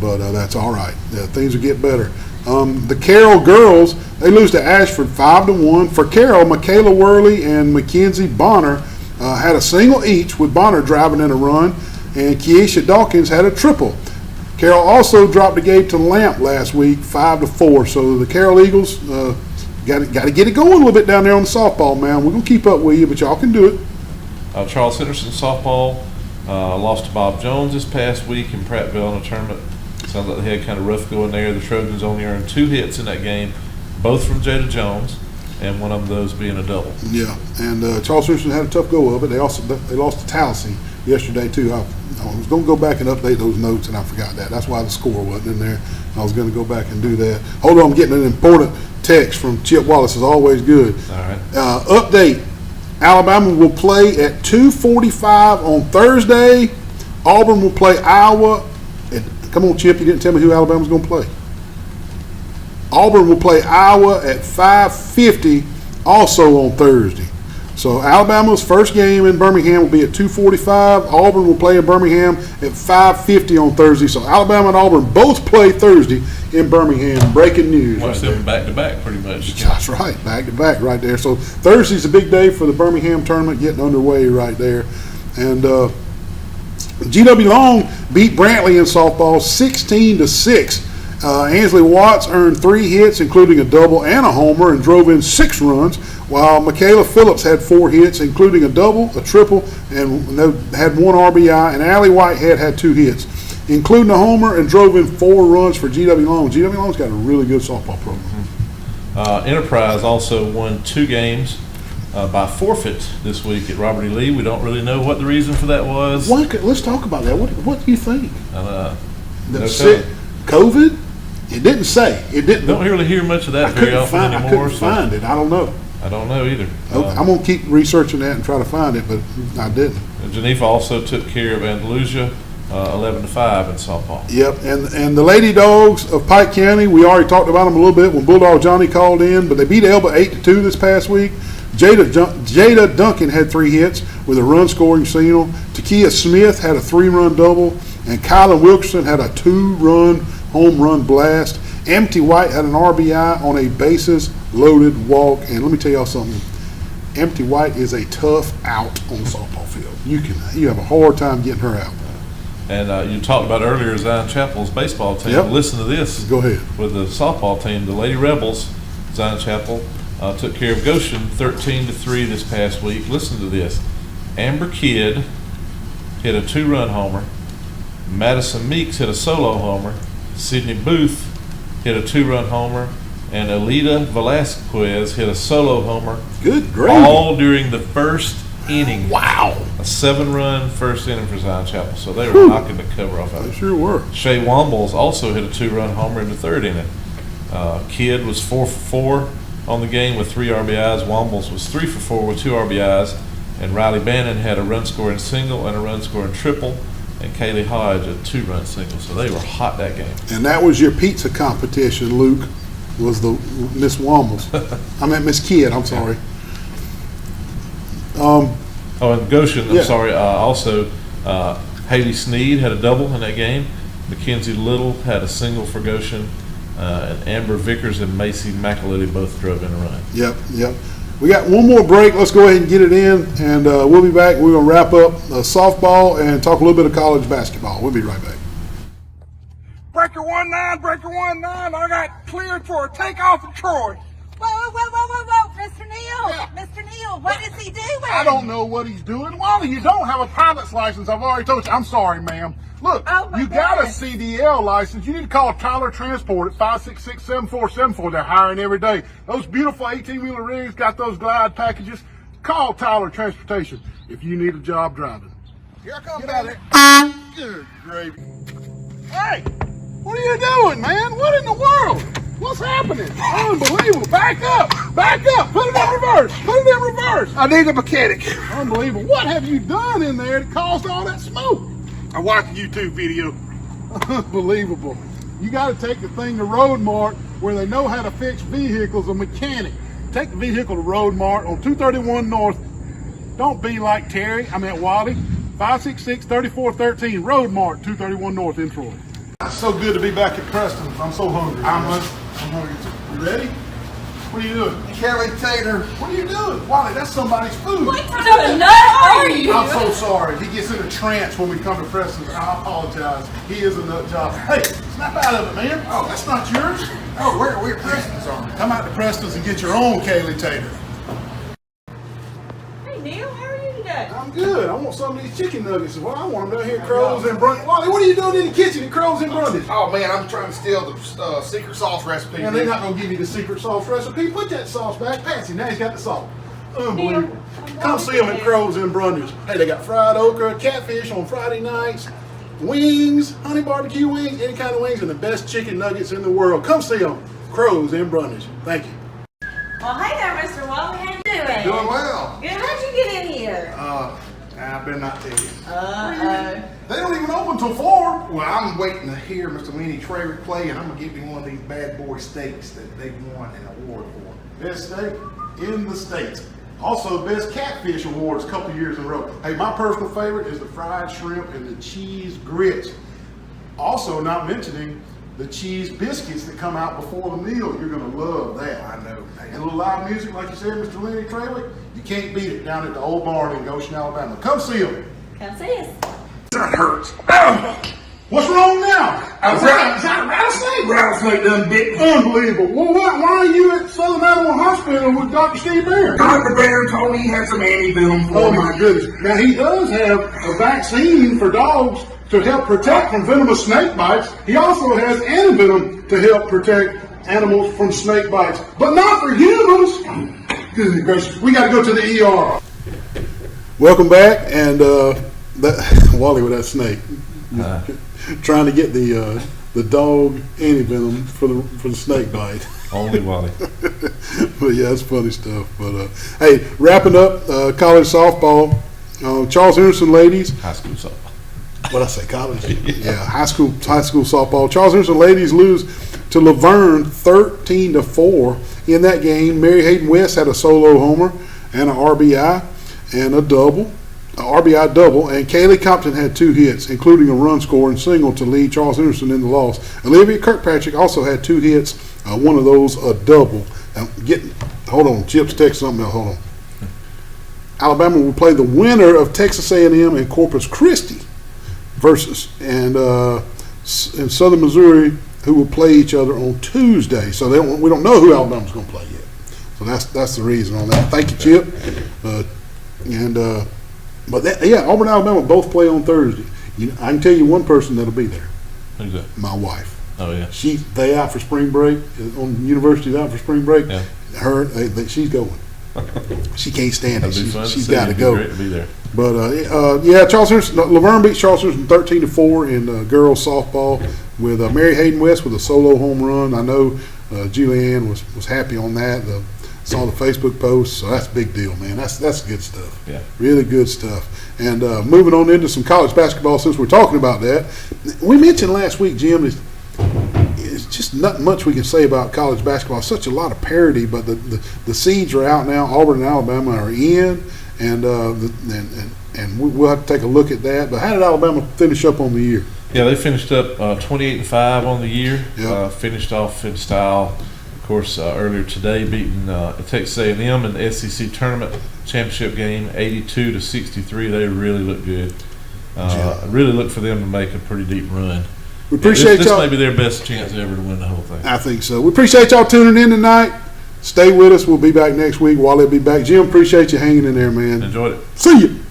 But that's all right. Things will get better. The Carroll girls, they lose to Ashford 5-1. For Carroll, Michaela Worley and Mackenzie Bonner had a single each, with Bonner driving in a run, and Keisha Dawkins had a triple. Carroll also dropped the game to Lamp last week, 5-4. So the Carroll Eagles got to get it going a little bit down there on the softball, man. We're gonna keep up with you, but y'all can do it. Charles Henderson softball lost to Bob Jones this past week in Prattville in a tournament. Sounds like they had kind of rough going there. The Trojans only earned 2 hits in that game, both from Jada Jones, and one of those being a double. Yeah, and Charles Henderson had a tough go of it. They lost to Tallahassee yesterday too. I was going to go back and update those notes, and I forgot that. That's why the score wasn't in there. I was going to go back and do that. Hold on, I'm getting an important text from Chip Wallace. Is always good. All right. Update: Alabama will play at 2:45 on Thursday. Auburn will play Iowa. Come on, Chip, you didn't tell me who Alabama's going to play. Auburn will play Iowa at 5:50 also on Thursday. So Alabama's first game in Birmingham will be at 2:45. Auburn will play in Birmingham at 5:50 on Thursday. So Alabama and Auburn both play Thursday in Birmingham. Breaking news. Watch them back-to-back pretty much. That's right, back-to-back right there. So Thursday's a big day for the Birmingham tournament getting underway right there. And GW Long beat Brantley in softball 16-6. Ansley Watts earned 3 hits, including a double and a homer, and drove in 6 runs, while Michaela Phillips had 4 hits, including a double, a triple, and had 1 RBI, and Allie Whitehead had 2 hits, including a homer, and drove in 4 runs for GW Long. GW Long's got a really good softball program. Enterprise also won 2 games by forfeit this week at Robert E. Lee. We don't really know what the reason for that was. Let's talk about that. What do you think? COVID? It didn't say. It didn't. Don't really hear much of that very often anymore. I couldn't find it. I don't know. I don't know either. I'm going to keep researching that and try to find it, but I didn't. Geneva also took care of Andalusia 11-5 in softball. Yep, and the Lady Dogs of Pike County, we already talked about them a little bit when Bulldog Johnny called in, but they beat Elba 8-2 this past week. Jada Duncan had 3 hits with a run-scoring single. Takia Smith had a 3-run double, and Kylan Wilkerson had a 2-run home run blast. Amity White had an RBI on a bases-loaded walk, and let me tell y'all something. Amity White is a tough out on the softball field. You have a hard time getting her out. And you talked about earlier Zion Chapel's baseball team. Yep. Listen to this. Go ahead. With the softball team, the Lady Rebels, Zion Chapel, took care of Goshen 13-3 this past week. Listen to this. Amber Kidd hit a 2-run homer. Madison Meeks hit a solo homer. Sydney Booth hit a 2-run homer. And Alita Velasquez hit a solo homer. Good grief. All during the first inning. Wow. A 7-run first inning for Zion Chapel. So they were knocking the cover off of it. They sure were. Shay Wombles also hit a 2-run homer in the 3rd inning. Kidd was 4 for 4 on the game with 3 RBIs. Wombles was 3 for 4 with 2 RBIs. And Riley Bannon had a run-scoring single and a run-scoring triple. and Kaylee Hodge a 2-run single. So they were hot that game. And that was your pizza competition, Luke, was the Miss Wombles. I meant Miss Kidd, I'm sorry. And Goshen, I'm sorry, also Haley Sneed had a double in that game. Mackenzie Little had a single for Goshen. And Amber Vickers and Macy McAlity both drove in a run. Yep. We got one more break. Let's go ahead and get it in, and we'll be back. We're going to wrap up softball and talk a little bit of college basketball. We'll be right back. Breaker 19, I got cleared for a takeoff in Troy. Whoa, Mr. Neal. Yeah. Mr. Neal, what is he doing? I don't know what he's doing. Wally, you don't have a pilot's license. I've already told you. I'm sorry, ma'am. Look, you got a CDL license. You need to call Tyler Transport at 566-7474. They're hiring every day. Those beautiful 18-wheeler rigs got those glide packages. Call Tyler Transportation if you need a job driving. Here I come, Get out of here. Good gravy. Hey, what are you doing, man? What in the world? What's happening? Unbelievable. Back up. Put it in reverse. I need a mechanic. Unbelievable. What have you done in there that caused all that smoke? I watched a YouTube video. Unbelievable. You got to take the thing to Road Mart where they know how to fix vehicles, a mechanic. Take the vehicle to Road Mart on 231 North. Don't be like Terry, Wally. 566-3413, Road Mart, 231 North in Troy. It's so good to be back at Preston. I'm so hungry. I'm hungry too. You ready? What are you doing? Kelly Taylor. What are you doing? Wally, that's somebody's food. What kind of a nut are you? I'm so sorry. He gets in a trance when we come to Preston. I apologize. He is a nut job. Hey, snap out of it, man. Oh, that's not yours. Oh, we're Preston's on. Come out to Preston's and get your own Kaylee Taylor. Hey, Neil, how are you today? I'm good. I want some of these chicken nuggets. Well, I want them down here at Crows and Brundage. Wally, what are you doing in the kitchen at Crows and Brundage? Oh, man, I'm trying to steal the secret sauce recipe. And they're not going to give you the secret sauce recipe. Put that sauce back. Patsy, now he's got the salt. Unbelievable. Come see them at Crows and Brundage. Hey, they got fried okra, catfish on Friday nights, wings, honey barbecue wings, any kind of wings, and the best chicken nuggets in the world. Come see them. Crows and Brundage. Thank you. Well, hey there, Mr. Wally. How you doing? Doing well. Good. How'd you get in here? I better not tell you. They don't even open till 4. Well, I'm waiting to hear Mr. Lenny Traver play, and I'm going to give him one of these bad boy steaks that they won an award for. Best steak in the States. Also, best catfish awards a couple years in a row. Hey, my personal favorite is the fried shrimp and the cheese grits. Also, not mentioning the cheese biscuits that come out before the meal. You're going to love that. I know. And a little live music, like you said, Mr. Lenny Traver, you can't beat it down at the old barn in Goshen, Alabama. Come see them. Come see us. That hurts. What's wrong now? Is that a rattlesnake? Rattlesnake done bit me. Unbelievable. Well, why are you at Southern Animal Hospital with Dr. Steve Barron? Dr. Barron told me he had some antivenom for Oh me. my goodness. Now he does have a vaccine for dogs to help protect from venomous snake bites. He also has antivenom to help protect animals from snake bites, but not for humans. Goodness gracious. We got to go to the ER. Welcome back, and Wally with that snake. Trying to get the dog antivenom for the snake bite. Only Wally. But yeah, that's funny stuff. But hey, wrapping up college softball. Charles Henderson ladies. High school softball. What I say, college? Yeah, high school softball. Charles Henderson ladies lose to Laverne 13-4 in that game. Mary Hayden West had a solo homer and an RBI and a double. RBI double, and Kaylee Compton had 2 hits, including a run scoring single to lead Charles Henderson in the loss. Olivia Kirkpatrick also had 2 hits, one of those a double. Hold on, Chip's texting something else. Hold on. Alabama will play the winner of Texas A&M and Corpus Christi and Southern Missouri, who will play each other on Tuesday. So we don't know who Alabama's going to play yet. So that's the reason on that. Thank you, Chip. Auburn and Alabama both play on Thursday. I can tell you one person that'll be there. Who's that? My wife. Oh yeah. They out for spring break. On university's out for spring break. Yeah. She's going. She can't stand it. She's got to It'd be go. great to be there. But Charles Henderson, Laverne beat Charles Henderson 13-4 in girls softball with Mary Hayden West with a solo home run. I know Julianne was happy on that. Saw the Facebook post, so that's a big deal, man. That's good stuff. Yeah. Really good stuff. And moving on into some college basketball, since we're talking about that, we mentioned last week, Jim, it's just not much we can say about college basketball. Such a lot of parity, but the seeds are out now. Auburn and Alabama are in, and we'll have to take a look at that. But how did Alabama finish up on the year? Yeah, they finished up 28-5 on the year. Yep. Finished off in style. Of course, earlier today, beating Texas A&M in the SEC tournament championship game, 82-63. They really look good. Really look for them to make a pretty deep run. We appreciate this y'all. may be their best chance ever to win the whole thing. I think so. We appreciate y'all tuning in tonight. Stay with us. We'll be back next week. Wally will be back. Jim, appreciate you hanging in there, man. Enjoyed it. See you.